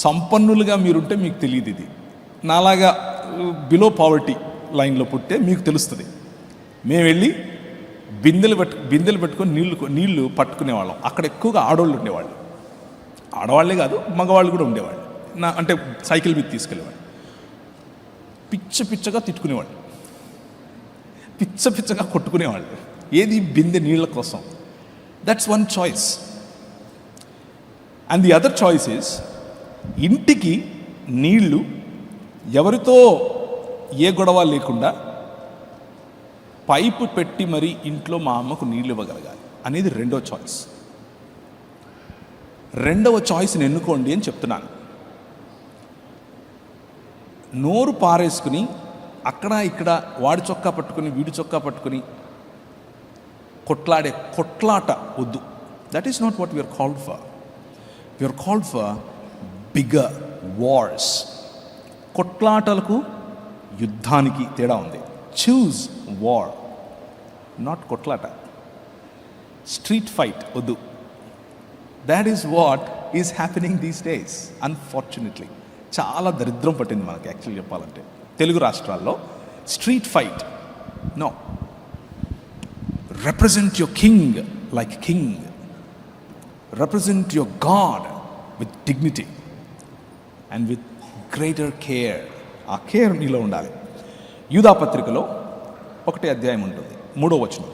సంపన్నులుగా మీరుంటే మీకు తెలియదు ఇది. నాలాగా బిలో పావర్టీ లైన్లో పుట్టే మీకు తెలుస్తుంది. మేము వెళ్ళి బిందెలు పెట్టుకొని నీళ్లు పట్టుకునేవాళ్ళం. అక్కడ ఎక్కువగా ఆడవాళ్ళు ఉండేవాళ్ళు. ఆడవాళ్లే కాదు, మగవాళ్ళు కూడా ఉండేవాళ్ళు. అంటే సైకిల్ మీద తీసుకెళ్ళేవాళ్ళు. పిచ్చగా తిట్టుకునేవాళ్ళు, పిచ్చగా కొట్టుకునేవాళ్ళు. ఏది? బిందె నీళ్ళ కోసం. That's one choice. And the other choice is, ఇంటికి నీళ్లు ఎవరితో ఏ గొడవ లేకుండా పైపు పెట్టి మరి ఇంట్లో మా అమ్మకు నీళ్ళు ఇవ్వగలగాలి అనేది రెండో చాయిస్. రెండవ చాయిస్ని ఎన్నుకోండి అని చెప్తున్నాను. నోరు పారేసుకుని అక్కడ ఇక్కడ వాడి చొక్కా పట్టుకుని వీడి చొక్కా పట్టుకుని కొట్లాట వద్దు. That is not what we're called for. We're called for bigger wars. కొట్లాటలకు యుద్ధానికి తేడా ఉంది. చూజ్ వార్, నాట్ కొట్లాట. స్ట్రీట్ ఫైట్ వద్దు. That is what is happening these days unfortunately. చాలా దరిద్రం పట్టింది మనకి యాక్చువల్లీ చెప్పాలంటే తెలుగు రాష్ట్రాల్లో. Street fight no. Represent your king like king. Represent your God with dignity and with greater care. ఆ care నీలో ఉండాలి. యూదా పత్రికలో 1వ అధ్యాయం ఉంటుంది, 3వ వచనం.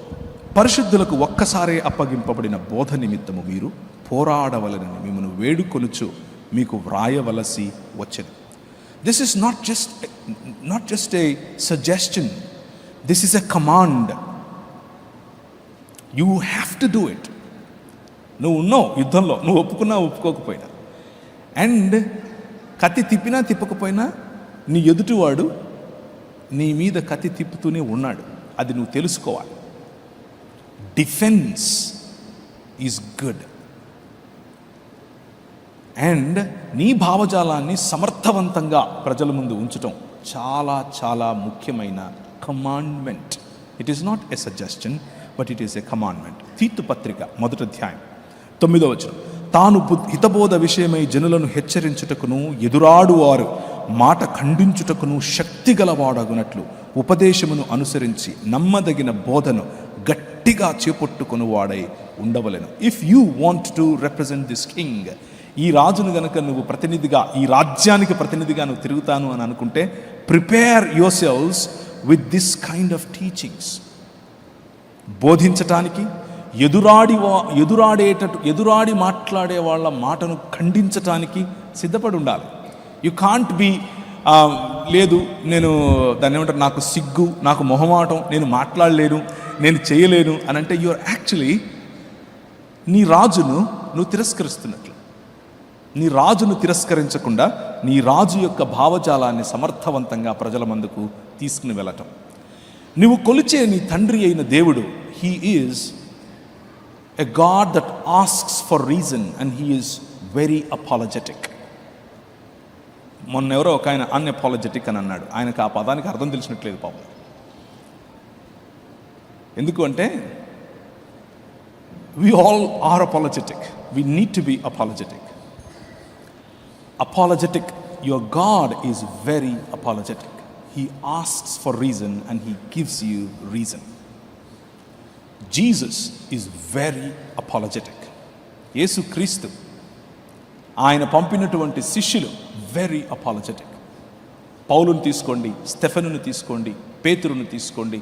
పరిశుద్ధులకు ఒక్కసారే అప్పగింపబడిన బోధ నిమిత్తము మీరు పోరాడవలనని మిమ్మల్ని వేడుకొనుచు మీకు వ్రాయవలసి వచ్చెను. This is not just a suggestion, this is a command. You have to do it. నువ్వు ఉన్నావు యుద్ధంలో, నువ్వు ఒప్పుకున్నా ఒప్పుకోకపోయినా. అండ్ కత్తి తిప్పినా తిప్పకపోయినా నీ ఎదుటివాడు నీ మీద కత్తి తిప్పుతూనే ఉన్నాడు. అది నువ్వు తెలుసుకోవాలి. Defence is good. అండ్ నీ భావజాలాన్ని సమర్థవంతంగా ప్రజల ముందు ఉంచటం చాలా చాలా ముఖ్యమైన commandment. It is not a suggestion, but it is a commandment. తీతు పత్రిక 1వ అధ్యాయం 9వ వచనం. తాను హితబోధ విషయమై జనులను హెచ్చరించుటకును ఎదురాడువారు మాట ఖండించుటకును శక్తి గలవాడగునట్లు ఉపదేశమును అనుసరించి నమ్మదగిన బోధను గట్టిగా చేపట్టుకుని వాడై ఉండవలెను. If you want to represent this king, ఈ రాజును గనక నువ్వు ప్రతినిధిగా, ఈ రాజ్యానికి ప్రతినిధిగా నువ్వు తిరుగుతాను అని అనుకుంటే, prepare yourselves with this kind of teachings. బోధించటానికి, ఎదురాడి మాట్లాడే వాళ్ళ మాటను ఖండించటానికి సిద్ధపడి ఉండాలి. యు కాంట్ బి లేదు నేను దాన్ని ఏమంటారు, నాకు సిగ్గు, నాకు మొహమాటం, నేను మాట్లాడలేను, నేను చేయలేను అని అంటే యు ఆర్ యాక్చువల్లీ నీ రాజును నువ్వు తిరస్కరిస్తున్నట్లు. నీ రాజును తిరస్కరించకుండా నీ రాజు యొక్క భావజాలాన్ని సమర్థవంతంగా ప్రజల ముందుకు తీసుకుని వెళ్ళటం. నువ్వు కొలిచే నీ తండ్రి అయిన దేవుడు, he is a God that asks for reason and he is very apologetic. మొన్న ఎవరో ఒక ఆయన అన్అపాలజెటిక్ అని అన్నాడు. ఆయనకు ఆ పదానికి అర్థం తెలిసినట్లేదు పాపం. ఎందుకు అంటే we all are apologetic. We need to be apologetic. Apologetic. Your God is very apologetic. He asks for reason and he gives you reason. Jesus is very apologetic. యేసు క్రీస్తు, ఆయన పంపినటువంటి శిష్యులు వెరీ అపాలజెటిక్. పౌలుని తీసుకోండి, స్టెఫెనుని తీసుకోండి, పేతురుని తీసుకోండి,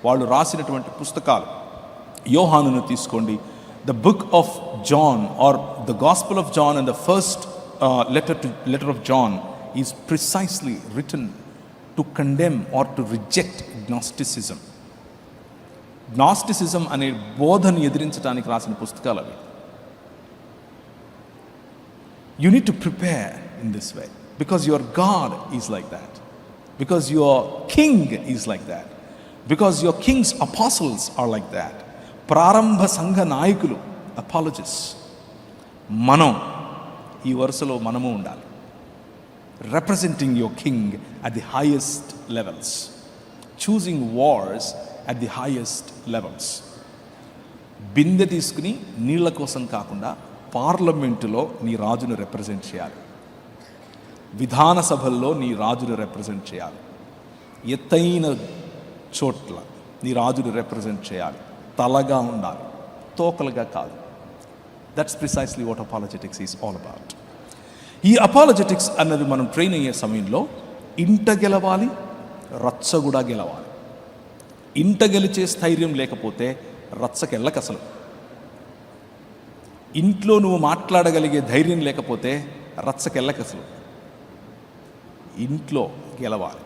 వాళ్ళు రాసినటువంటి పుస్తకాలు, యోహానును తీసుకోండి, the book of John or the gospel of John and the first letter of John is precisely written to condemn or to reject Gnosticism. Gnosticism అనే బోధను ఎదిరించడానికి రాసిన పుస్తకాలు అవి. You need to prepare in this way because your God is like that, because your king is like that, because your king's apostles are like that. ప్రారంభ సంఘ నాయకులు అపాలజిస్ట్స్. మనం ఈ వరుసలో మనము ఉండాలి. Representing your king at the highest levels, choosing wars at the highest levels. బిందె తీసుకుని నీళ్ల కోసం కాకుండా పార్లమెంటులో నీ రాజును రిప్రజెంట్ చేయాలి, విధాన సభల్లో నీ రాజును రిప్రజెంట్ చేయాలి, ఎత్తైన చోట్ల నీ రాజును రిప్రజెంట్ చేయాలి. తలగా ఉండాలి, తోకలుగా కాదు. That's precisely what apologetics is all about. ఈ అపాలజెటిక్స్ అన్నది మనం ట్రైన్ అయ్యే సమయంలో ఇంట గెలవాలి, రచ్చ కూడా గెలవాలి. ఇంట గెలిచే స్థైర్యం లేకపోతే రచ్చకెళ్ళక అసలు. ఇంట్లో నువ్వు మాట్లాడగలిగే ధైర్యం లేకపోతే రచ్చకెళ్ళక అసలు. ఇంట్లో గెలవాలి.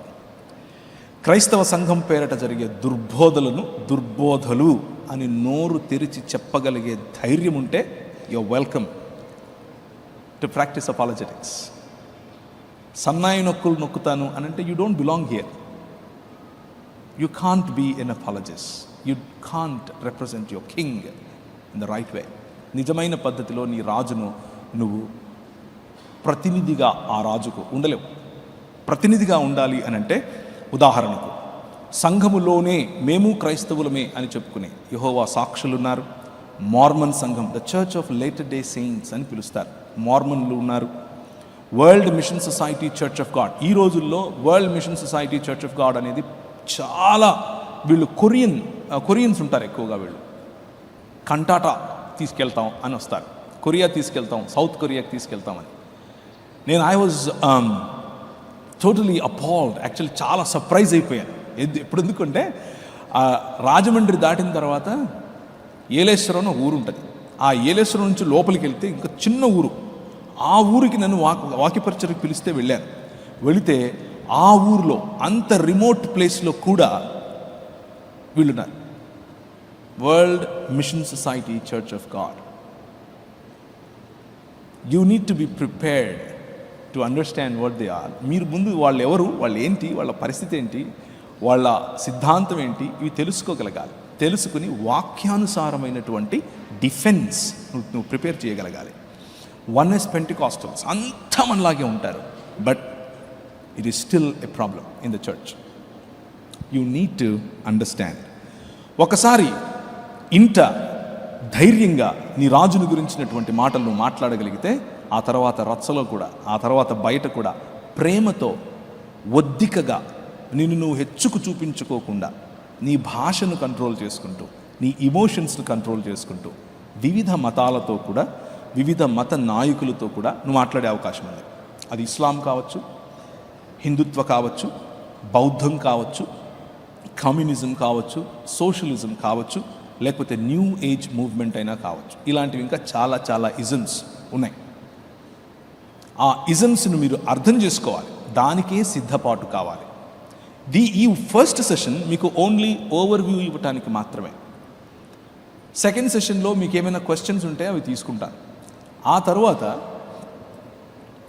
క్రైస్తవ సంఘం పేరట జరిగే దుర్బోధలు అని నోరు తెరిచి చెప్పగలిగే ధైర్యం ఉంటే you're welcome to practice apologetics. సన్నాయి నొక్కులు నొక్కుతాను అని అంటే you don't belong here. You can't be an apologist. You can't represent your king in the right way. నిజమైన పద్ధతిలో నీ రాజును నువ్వు ప్రతినిధిగా ఆ రాజుకు ఉండలేవు. ప్రతినిధిగా ఉండాలి అని అంటే, ఉదాహరణకు సంఘములోనే మేము క్రైస్తవులమే అని చెప్పుకునే యెహోవా సాక్షులు ఉన్నారు. మార్మన్ సంఘం, the church of latter day saints అని పిలుస్తారు. మార్మన్లు ఉన్నారు. World mission society church of God. ఈ రోజుల్లో world mission society church of God అనేది చాలా, వీళ్ళు కొరియన్స్ ఉంటారు ఎక్కువగా. వీళ్ళు కంటాటా తీసుకెళ్తాం అని వస్తారు, కొరియా తీసుకెళ్తాం, సౌత్ కొరియాకి తీసుకెళ్తామని. నేను ఐ వాజ్ టోటలీ అపాల్డ్. యాక్చువల్లీ చాలా సర్ప్రైజ్ అయిపోయాను. ఎందుకంటే రాజమండ్రి దాటిన తర్వాత ఏలేశ్వరం అని ఊరు ఉంటుంది. ఆ ఏలేశ్వరం నుంచి లోపలికి వెళ్తే ఇంకా చిన్న ఊరు. ఆ ఊరికి నన్ను వాక్యపరిచర్కి పిలిస్తే వెళ్ళాను. వెళితే ఆ ఊరిలో అంత రిమోట్ ప్లేస్లో కూడా వీళ్ళున్నారు. World mission society church of God. You need to be prepared to understand what they are. మీరు ముందు వాళ్ళు ఎవరు, వాళ్ళు ఏంటి, వాళ్ళ పరిస్థితి ఏంటి, వాళ్ళ సిద్ధాంతం ఏంటి, ఇవి తెలుసుకోగలగాలి. తెలుసుకుని వాక్యానుసారమైనటువంటి డిఫెన్స్ నువ్వు ప్రిపేర్ చేయగలగాలి. వన్నెస్ పెంటికాస్టల్స్ అంతా మనలాగే ఉంటారు, but it is still a problem in the church. You need to understand. ఒకసారి ఇంట ధైర్యంగా నీ రాజును గురించినటువంటి మాటలు నువ్వు మాట్లాడగలిగితే ఆ తర్వాత రచ్చలో కూడా, ఆ తర్వాత బయట కూడా ప్రేమతో ఒద్దికగా నిన్ను నువ్వు హెచ్చుకు చూపించుకోకుండా నీ భాషను కంట్రోల్ చేసుకుంటూ, నీ ఇమోషన్స్ను కంట్రోల్ చేసుకుంటూ వివిధ మతాలతో కూడా, వివిధ మత నాయకులతో కూడా నువ్వు మాట్లాడే అవకాశం ఉంది. అది ఇస్లాం కావచ్చు, హిందుత్వ కావచ్చు, బౌద్ధం కావచ్చు, కమ్యూనిజం కావచ్చు, సోషలిజం కావచ్చు, లేకపోతే న్యూ ఏజ్ మూవ్మెంట్ అయినా కావచ్చు. ఇలాంటివి ఇంకా చాలా చాలా ఇజమ్స్ ఉన్నాయి. ఆ ఇజమ్స్ను మీరు అర్థం చేసుకోవాలి. దానికే సిద్ధపాటు కావాలి. ఈ ఫస్ట్ సెషన్ మీకు ఓన్లీ ఓవర్వ్యూ ఇవ్వటానికి మాత్రమే. సెకండ్ సెషన్లో మీకు ఏమైనా క్వశ్చన్స్ ఉంటే అవి తీసుకుంటాను. ఆ తర్వాత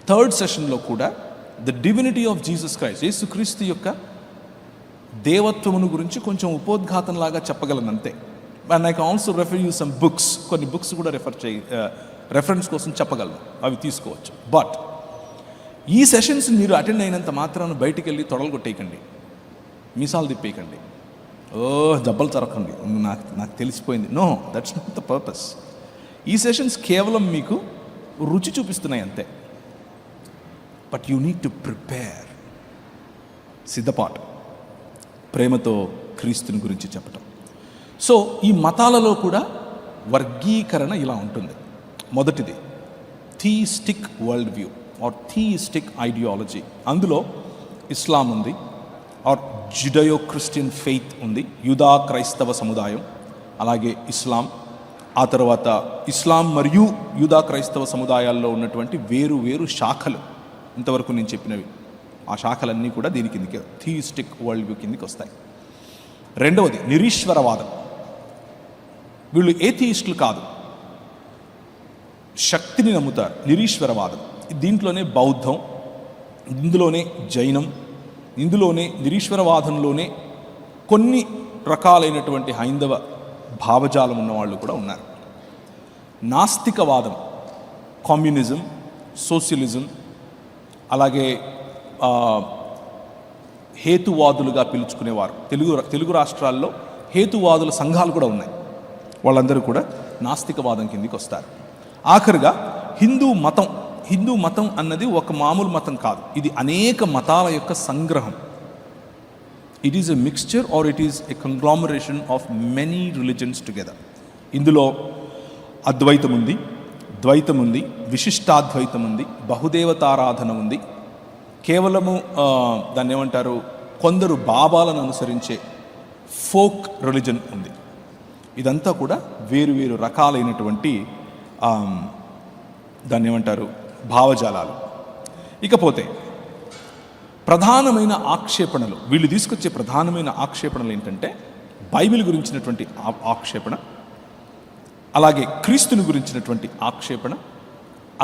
థర్డ్ సెషన్లో కూడా the divinity of Jesus Christ, యేసుక్రీస్తు యొక్క దేవత్వమును గురించి కొంచెం ఉపోద్ఘాతంలాగా చెప్పగలను అంతే. And I can also refer you some books, కొన్ని బుక్స్ కూడా రెఫరెన్స్ కోసం చెప్పగలను, అవి తీసుకోవచ్చు. బట్ ఈ సెషన్స్ మీరు అటెండ్ అయినంత మాత్రాన బయటికి వెళ్ళి తొడలు కొట్టేయకండి, మీసాలు తిప్పేయకండి, దెబ్బలు తరకండి, నాకు తెలిసిపోయింది. No, that's not the purpose. ఈ సెషన్స్ కేవలం మీకు రుచి చూపిస్తున్నాయి అంతే. But you need to prepare, సిద్ధపాటు, ప్రేమతో క్రీస్తుని గురించి చెప్పటం. సో ఈ మతాలలో కూడా వర్గీకరణ ఇలా ఉంటుంది. మొదటిది థీయిస్టిక్ వరల్డ్ వ్యూ ఆర్ థీయిస్టిక్ ఐడియాలజీ. అందులో ఇస్లాం ఉంది, ఆర్ జుడయో క్రిస్టియన్ ఫెయిత్ ఉంది, యూదా క్రైస్తవ సముదాయం, అలాగే ఇస్లాం. ఆ తర్వాత ఇస్లాం మరియు యూదా క్రైస్తవ సముదాయాల్లో ఉన్నటువంటి వేరు వేరు శాఖలు, ఇంతవరకు నేను చెప్పినవి, ఆ శాఖలన్నీ కూడా దీని కిందకి, థీయిస్టిక్ వరల్డ్ వ్యూ కిందకి వస్తాయి. రెండవది నిరీశ్వరవాదం. వీళ్ళు ఏథీయిస్టులు కాదు, శక్తిని నమ్ముతారు. నిరీశ్వరవాదం, దీంట్లోనే బౌద్ధం, ఇందులోనే జైనం, ఇందులోనే నిరీశ్వరవాదంలోనే కొన్ని రకాలైనటువంటి హైందవ భావజాలం ఉన్నవాళ్ళు కూడా ఉన్నారు. నాస్తికవాదం, కమ్యూనిజం, సోషలిజం, అలాగే హేతువాదులుగా పిలుచుకునేవారు. తెలుగు రాష్ట్రాల్లో హేతువాదుల సంఘాలు కూడా ఉన్నాయి. వాళ్ళందరూ కూడా నాస్తికవాదం కిందికి వస్తారు. ఆఖరిగా హిందూ మతం అన్నది ఒక మామూలు మతం కాదు, ఇది అనేక మతాల యొక్క సంగ్రహం. It is a mixture or it is a conglomeration of many religions together. ఇందులో అద్వైతం ఉంది, ద్వైతం ఉంది, విశిష్టాద్వైతం ఉంది, బహుదేవతారాధన ఉంది, కేవలము దాన్ని ఏమంటారు, కొందరు బాబాలను అనుసరించే ఫోక్ రిలీజన్ ఉంది. ఇదంతా కూడా వేరు వేరు రకాలైనటువంటి దాన్ని ఏమంటారు, భావజాలాలు. ఇకపోతే ప్రధానమైన ఆక్షేపణలు, వీళ్ళు తీసుకొచ్చే ప్రధానమైన ఆక్షేపణలు ఏంటంటే బైబిల్ గురించినటువంటి ఆక్షేపణ, అలాగే క్రీస్తుని గురించినటువంటి ఆక్షేపణ,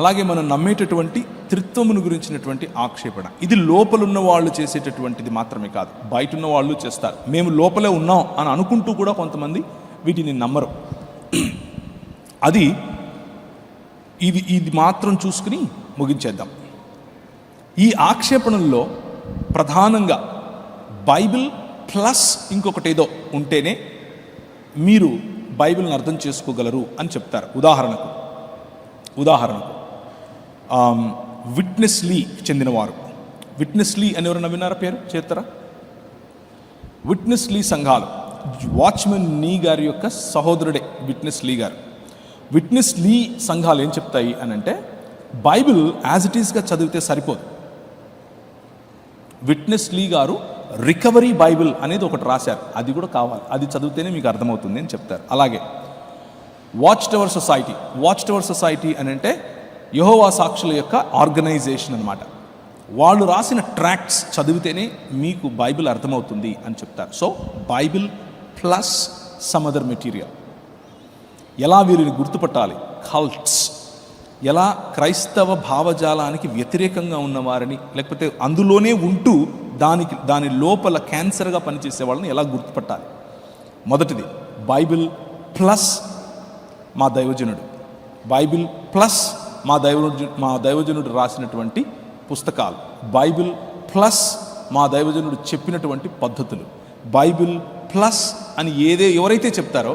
అలాగే మనం నమ్మేటటువంటి త్రిత్వమును గురించినటువంటి ఆక్షేపణ. ఇది లోపలున్న వాళ్ళు చేసేటటువంటిది మాత్రమే కాదు, బయట ఉన్న వాళ్ళు చేస్తారు. మేము లోపలే ఉన్నాం అని అనుకుంటూ కూడా కొంతమంది వీటిని నమ్మరు. ఇది మాత్రం చూసుకుని ముగించేద్దాం. ఈ ఆక్షేపణల్లో ప్రధానంగా బైబిల్ ప్లస్ ఇంకొకటి ఏదో ఉంటేనే మీరు బైబిల్ని అర్థం చేసుకోగలరు అని చెప్తారు. ఉదాహరణకు విట్నెస్ లీకి చెందినవారు, విట్నెస్ లీ అని ఎవరైనా విన్నారా, పేరు చేస్తారా? విట్నెస్ లీ సంఘాలు, వాచ్మెన్ నీ గారి యొక్క సహోదరుడే విట్నెస్ లీ గారు. విట్నెస్ లీ సంఘాలు ఏం చెప్తాయి అని అంటే, బైబిల్ యాజ్ ఇట్ ఈస్గా చదివితే సరిపోదు. విట్నెస్ లీ గారు రికవరీ బైబిల్ అనేది ఒకటి రాశారు, అది కూడా కావాలి, అది చదివితేనే మీకు అర్థమవుతుంది అని చెప్తారు. అలాగే వాచ్ టవర్ సొసైటీ అని అంటే యెహోవా సాక్షుల యొక్క ఆర్గనైజేషన్ అన్నమాట. వాళ్ళు రాసిన ట్రాక్ట్స్ చదివితేనే మీకు బైబిల్ అర్థమవుతుంది అని చెప్తారు. So Bible plus some other material. ఎలా వీరిని గుర్తుపట్టాలి? కల్ట్స్, ఎలా క్రైస్తవ భావజాలానికి వ్యతిరేకంగా ఉన్నవారిని, లేకపోతే అందులోనే ఉంటూ దాని లోపల క్యాన్సర్గా పనిచేసే వాళ్ళని ఎలా గుర్తుపట్టాలి? మొదటిది బైబిల్ ప్లస్ మా దైవజనుడు, బైబిల్ ప్లస్ మా దైవజనుడు రాసినటువంటి పుస్తకాలు, బైబిల్ ప్లస్ మా దైవజనుడు చెప్పినటువంటి పద్ధతులు, బైబిల్ ప్లస్ అని ఎవరైతే చెప్తారో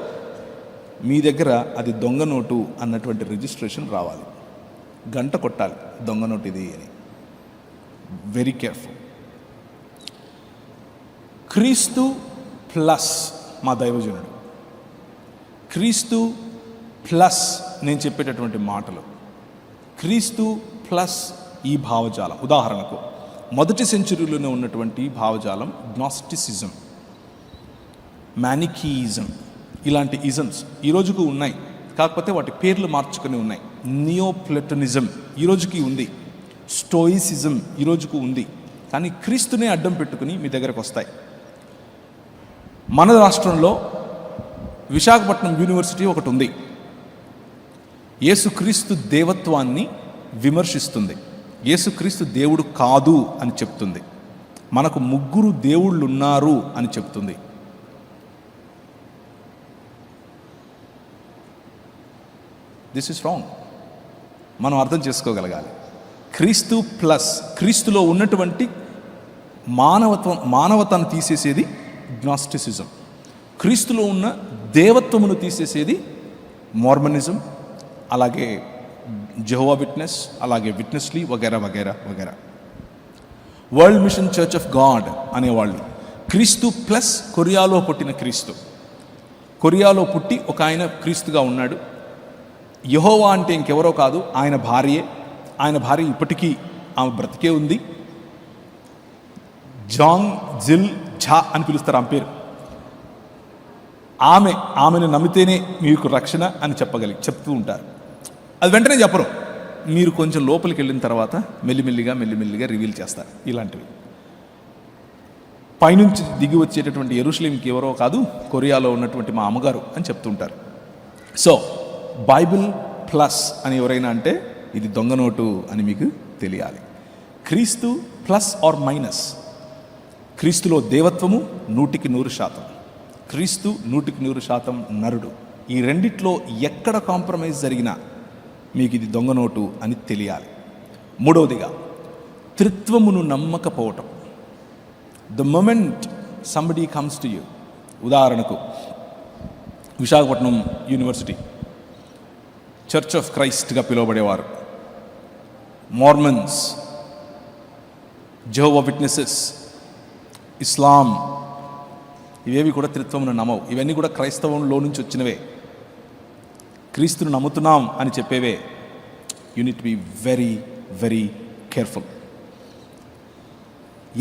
మీ దగ్గర అది దొంగ నోటు అన్నటువంటి రిజిస్ట్రేషన్ రావాలి. గంట కొట్టాలి, దొంగ నోటు ఇది అని. Very careful. క్రీస్తు ప్లస్ మా దైవజనుడు, క్రీస్తు ప్లస్ నేను చెప్పేటటువంటి మాటలు, క్రీస్తు ప్లస్ ఈ భావజాలం. ఉదాహరణకు మొదటి సెంచురీలోనే ఉన్నటువంటి భావజాలం గ్నాస్టిసిజం, మ్యానికీయిజం, ఇలాంటి ఇజమ్స్ ఈ రోజుకు ఉన్నాయి, కాకపోతే వాటి పేర్లు మార్చుకొని ఉన్నాయి. నియోప్లెటనిజం ఈ రోజుకి ఉంది, స్టోయిసిజం ఈ రోజుకు ఉంది. కానీ క్రీస్తునే అడ్డం పెట్టుకుని మీ దగ్గరకు వస్తాయి. మన రాష్ట్రంలో విశాఖపట్నం యూనివర్సిటీ ఒకటి ఉంది, యేసుక్రీస్తు దేవత్వాన్ని విమర్శిస్తుంది, యేసుక్రీస్తు దేవుడు కాదు అని చెప్తుంది, మనకు 3 దేవుళ్ళు ఉన్నారు అని చెప్తుంది. This is wrong. మనం అర్థం చేసుకోగలగాలి. క్రీస్తు ప్లస్, క్రీస్తులో ఉన్నటువంటి మానవతను తీసేసేది గ్నాస్టిసిజం, క్రీస్తులో ఉన్న దేవత్వమును తీసేసేది మార్మనిజం, అలాగే జెహోవా విట్నెస్, అలాగే విట్నెస్లీ వగైరా వగైరా వగైరా. World machine church of God అనేవాళ్ళు క్రీస్తు ప్లస్ కొరియాలో పుట్టిన క్రీస్తు. కొరియాలో పుట్టి ఒక ఆయన క్రీస్తుగా ఉన్నాడు. యెహోవా అంటే ఇంకెవరో కాదు, ఆయన భార్యే. ఆయన భార్య ఇప్పటికీ ఆమె బ్రతికే ఉంది. జాంగ్ జిల్ ఝా అని పిలుస్తారు ఆమె పేరు. ఆమెను నమ్మితేనే మీకు రక్షణ అని చెప్తూ ఉంటారు. అది వెంటనే చెప్పరు, మీరు కొంచెం లోపలికి వెళ్ళిన తర్వాత మెల్లిమెల్లిగా రివీల్ చేస్తారు. ఇలాంటివి పైనుంచి దిగి వచ్చేటటువంటి యెరూషలేంకి ఎవరో కాదు, కొరియాలో ఉన్నటువంటి మా అమ్మగారు అని చెప్తుంటారు. సో బైబిల్ ప్లస్ అని ఎవరైనా అంటే ఇది దొంగ నోటు అని మీకు తెలియాలి. క్రీస్తు ప్లస్ ఆర్ మైనస్, క్రీస్తులో దేవత్వము 100%, క్రీస్తు 100% నరుడు. ఈ రెండిట్లో ఎక్కడ కాంప్రమైజ్ జరిగినా మీకు ఇది దొంగ నోటు అని తెలియాలి. మూడవదిగా త్రిత్వమును నమ్మకపోవటం. The moment somebody comes to you, ఉదాహరణకు విశాఖపట్నం యూనివర్సిటీ చర్చ్ ఆఫ్ క్రైస్ట్గా పిలువబడేవారు, మార్మన్స్, జెహోవా విట్నెసెస్, ఇస్లాం, ఇవేవి కూడా త్రిత్వమును నమ్మవు. ఇవన్నీ కూడా క్రైస్తవంలో నుంచి వచ్చినవే, క్రీస్తును నమ్ముతున్నాం అని చెప్పేవే. You need be very very careful.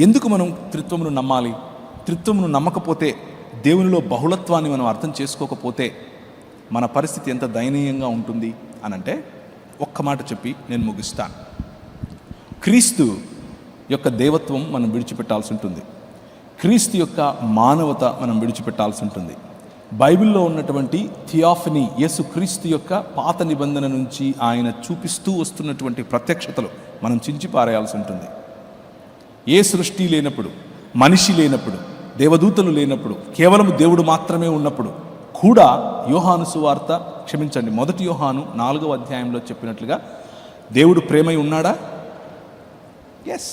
ఎందుకు మనం త్రిత్వమును నమ్మాలి? త్రిత్వమును నమ్మకపోతే, దేవునిలో బహుళత్వాన్ని మనం అర్థం చేసుకోకపోతే మన పరిస్థితి ఎంత దయనీయంగా ఉంటుంది అనంటే, ఒక్క మాట చెప్పి నేను ముగిస్తాను. క్రీస్తు యొక్క దేవత్వం మనం విడిచిపెట్టాల్సి ఉంటుంది, క్రీస్తు యొక్క మానవత మనం విడిచిపెట్టాల్సి ఉంటుంది. బైబిల్లో ఉన్నటువంటి థియాఫనీ, యేసు క్రీస్తు యొక్క పాత నిబంధన నుంచి ఆయన చూపిస్తూ వస్తున్నటువంటి ప్రత్యక్షతలు మనం చించి పారేయాల్సి ఉంటుంది. ఏ సృష్టి లేనప్పుడు, మనిషి లేనప్పుడు, దేవదూతలు లేనప్పుడు, కేవలం దేవుడు మాత్రమే ఉన్నప్పుడు కూడా యోహాను సువార్త, క్షమించండి, 1 యోహాను 4వ అధ్యాయంలో చెప్పినట్లుగా దేవుడు ప్రేమై ఉన్నాడా? ఎస్.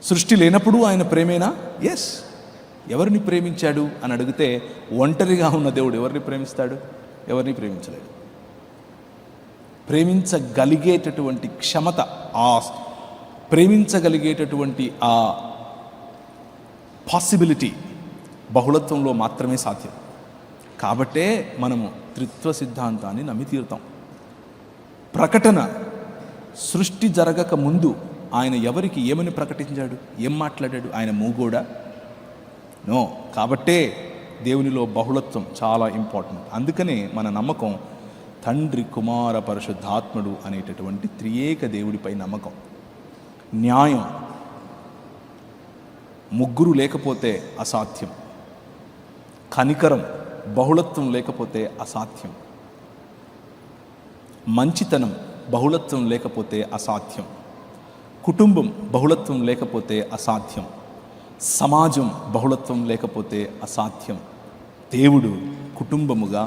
సృష్టి లేనప్పుడు ఆయన ప్రేమేనా? ఎస్. ఎవరిని ప్రేమించాడు అని అడిగితే, ఒంటరిగా ఉన్న దేవుడు ఎవరిని ప్రేమిస్తాడు? ఎవరిని ప్రేమించలేడు. ప్రేమించగలిగేటటువంటి క్షమత, ప్రేమించగలిగేటటువంటి ఆ పాసిబిలిటీ బహుళత్వంలో మాత్రమే సాధ్యం. కాబట్టే మనము త్రిత్వ సిద్ధాంతాన్ని నమ్మి తీరుతాం. ప్రకటన సృష్టి జరగక ముందు ఆయన ఎవరికి ఏమని ప్రకటించాడు, ఏం మాట్లాడాడు? ఆయన మూగోడా? నో. కాబట్టే దేవునిలో బహుళత్వం చాలా ఇంపార్టెంట్. అందుకనే మన నమ్మకం తండ్రి, కుమార, పరిశుద్ధాత్ముడు అనేటటువంటి త్రియేక దేవుడిపై నమ్మకం. న్యాయం, 3 లేకపోతే అసాధ్యం. కనికరం, బహుళత్వం లేకపోతే అసాధ్యం. మంచితనం, బహుళత్వం లేకపోతే అసాధ్యం. కుటుంబం, బహుళత్వం లేకపోతే అసాధ్యం. సమాజం, బహుళత్వం లేకపోతే అసాధ్యం. దేవుడు కుటుంబముగా,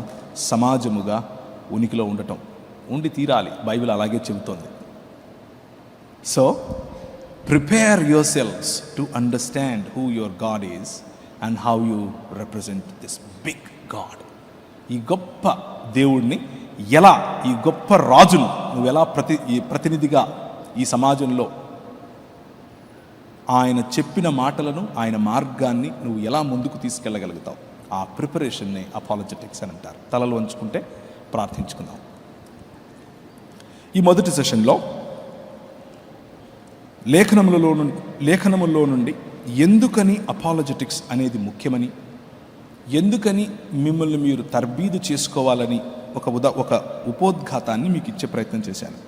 సమాజముగా ఉనికిలో ఉండటం, ఉండి తీరాలి. బైబిల్ అలాగే చెబుతోంది. So prepare yourselves to understand who your God is and how you represent this big God. ఈ గొప్ప దేవుడిని ఎలా, ఈ గొప్ప రాజును నువ్వు ఎలా ప్రతినిధిగా ఈ సమాజంలో ఆయన చెప్పిన మాటలను, ఆయన మార్గాన్ని నువ్వు ఎలా ముందుకు తీసుకెళ్ళగలుగుతావు? ఆ ప్రిపరేషన్నే అపాలజెటిక్స్ అని అంటారు. తలలు వంచుకుంటే ప్రార్థించుకుందాం. ఈ మొదటి సెషన్లో లేఖనములో నుండి ఎందుకని అపాలజెటిక్స్ అనేది ముఖ్యమని, ఎందుకని మిమ్మల్ని మీరు తర్బీదు చేసుకోవాలని ఒక ఉపోద్ఘాతాన్ని మీకు ఇచ్చే ప్రయత్నం చేశాను.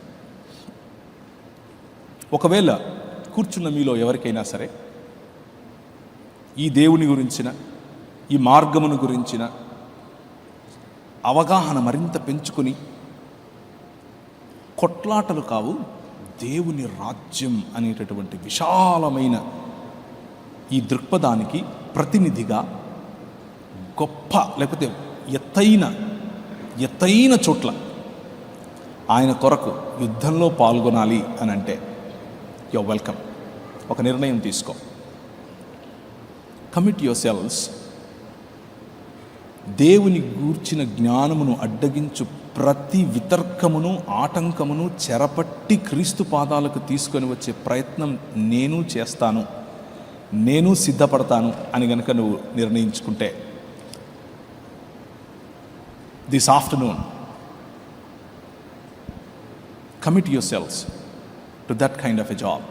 ఒకవేళ కూర్చున్న మీలో ఎవరికైనా సరే ఈ దేవుని గురించిన, ఈ మార్గమును గురించిన అవగాహన మరింత పెంచుకొని, కొట్లాటలు కావు, దేవుని రాజ్యం అనేటటువంటి విశాలమైన ఈ దృక్పథానికి ప్రతినిధిగా గొప్ప, లేకపోతే ఎత్తైన చోట్ల ఆయన కొరకు యుద్ధంలో పాల్గొనాలి అని అంటే యు వెల్కమ్. ఒక నిర్ణయం తీసుకో. Commit your selves. దేవుని గూర్చిన జ్ఞానమును అడ్డగించు ప్రతి వితర్కమును, ఆటంకమును చెరపట్టి క్రీస్తు పాదాలకు తీసుకొని వచ్చే ప్రయత్నం నేను చేస్తాను, నేను సిద్ధపడతాను అని గనక నువ్వు నిర్ణయించుకుంటే, this afternoon commit yourselves to that kind of a job.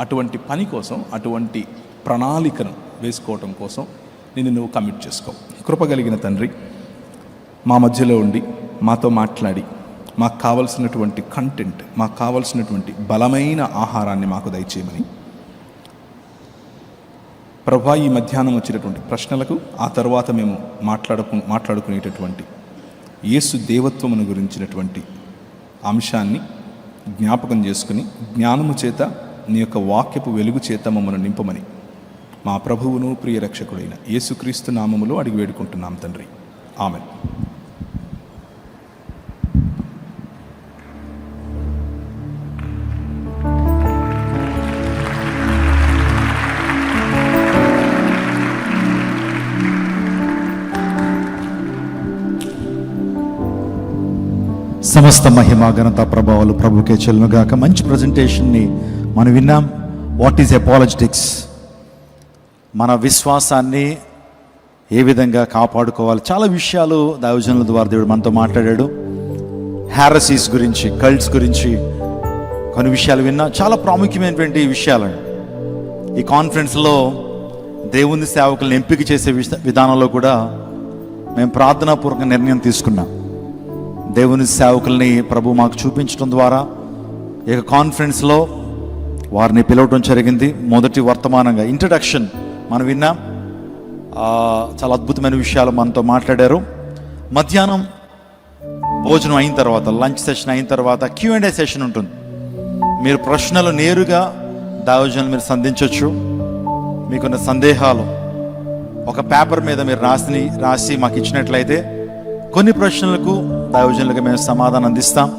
అటువంటి పని కోసం, అటువంటి ప్రణాళికను వేసుకోవటం కోసం నువ్వు కమిట్ చేసుకో. కృపగలిగిన తండ్రి, మా మధ్యలో ఉండి మాతో మాట్లాడి, మాకు కావలసినటువంటి కంటెంట్, మాకు కావలసినటువంటి బలమైన ఆహారాన్ని మాకు దయచేయమని ప్రభా, ఈ మధ్యాహ్నం వచ్చినటువంటి ప్రశ్నలకు, ఆ తర్వాత మేము మాట్లాడుకునేటటువంటి యేసు దేవత్వమును గురించినటువంటి అంశాన్ని జ్ఞాపకం చేసుకుని, జ్ఞానము చేత, నీ యొక్క వాక్యపు వెలుగు చేత మమ్మల్ని నింపమని మా ప్రభువును ప్రియ రక్షకుడైన యేసుక్రీస్తు నామములో అడిగి వేడుకుంటున్నాం తండ్రి. ఆమెన్. సమస్త మహిమ, ఘనత, ప్రభావాలు ప్రభుకే చెల్లుగాక. మంచి ప్రజెంటేషన్ని మనం విన్నాం. What is apologetics? మన విశ్వాసాన్ని ఏ విధంగా కాపాడుకోవాలి, చాలా విషయాలు దైవజనుల ద్వారా దేవుడు మనతో మాట్లాడాడు. హ్యారసీస్ గురించి, కల్ట్స్ గురించి కొన్ని విషయాలు విన్నాం. చాలా ప్రాముఖ్యమైనటువంటి విషయాలు. ఈ కాన్ఫరెన్స్లో దేవుని సేవకులను ఎంపిక చేసే విధానంలో కూడా మేము ప్రార్థనాపూర్వక నిర్ణయం తీసుకున్నాం. దేవుని సేవకుల్ని ప్రభు మాకు చూపించడం ద్వారా ఈ కాన్ఫరెన్స్లో వారిని పిలవటం జరిగింది. మొదటి వర్తమానంగా ఇంట్రడక్షన్ మనం విన్నాం. చాలా అద్భుతమైన విషయాలు మనతో మాట్లాడారు. మధ్యాహ్నం భోజనం అయిన తర్వాత, లంచ్ సెషన్ అయిన తర్వాత Q&A సెషన్ ఉంటుంది. మీరు ప్రశ్నలు నేరుగా దైవజనులు మీరు సంధించవచ్చు. మీకున్న సందేహాలు ఒక పేపర్ మీద మీరు రాసి మాకు ఇచ్చినట్లయితే కొన్ని ప్రశ్నలకు దైవజనులుగా మేము సమాధానం అందిస్తాం.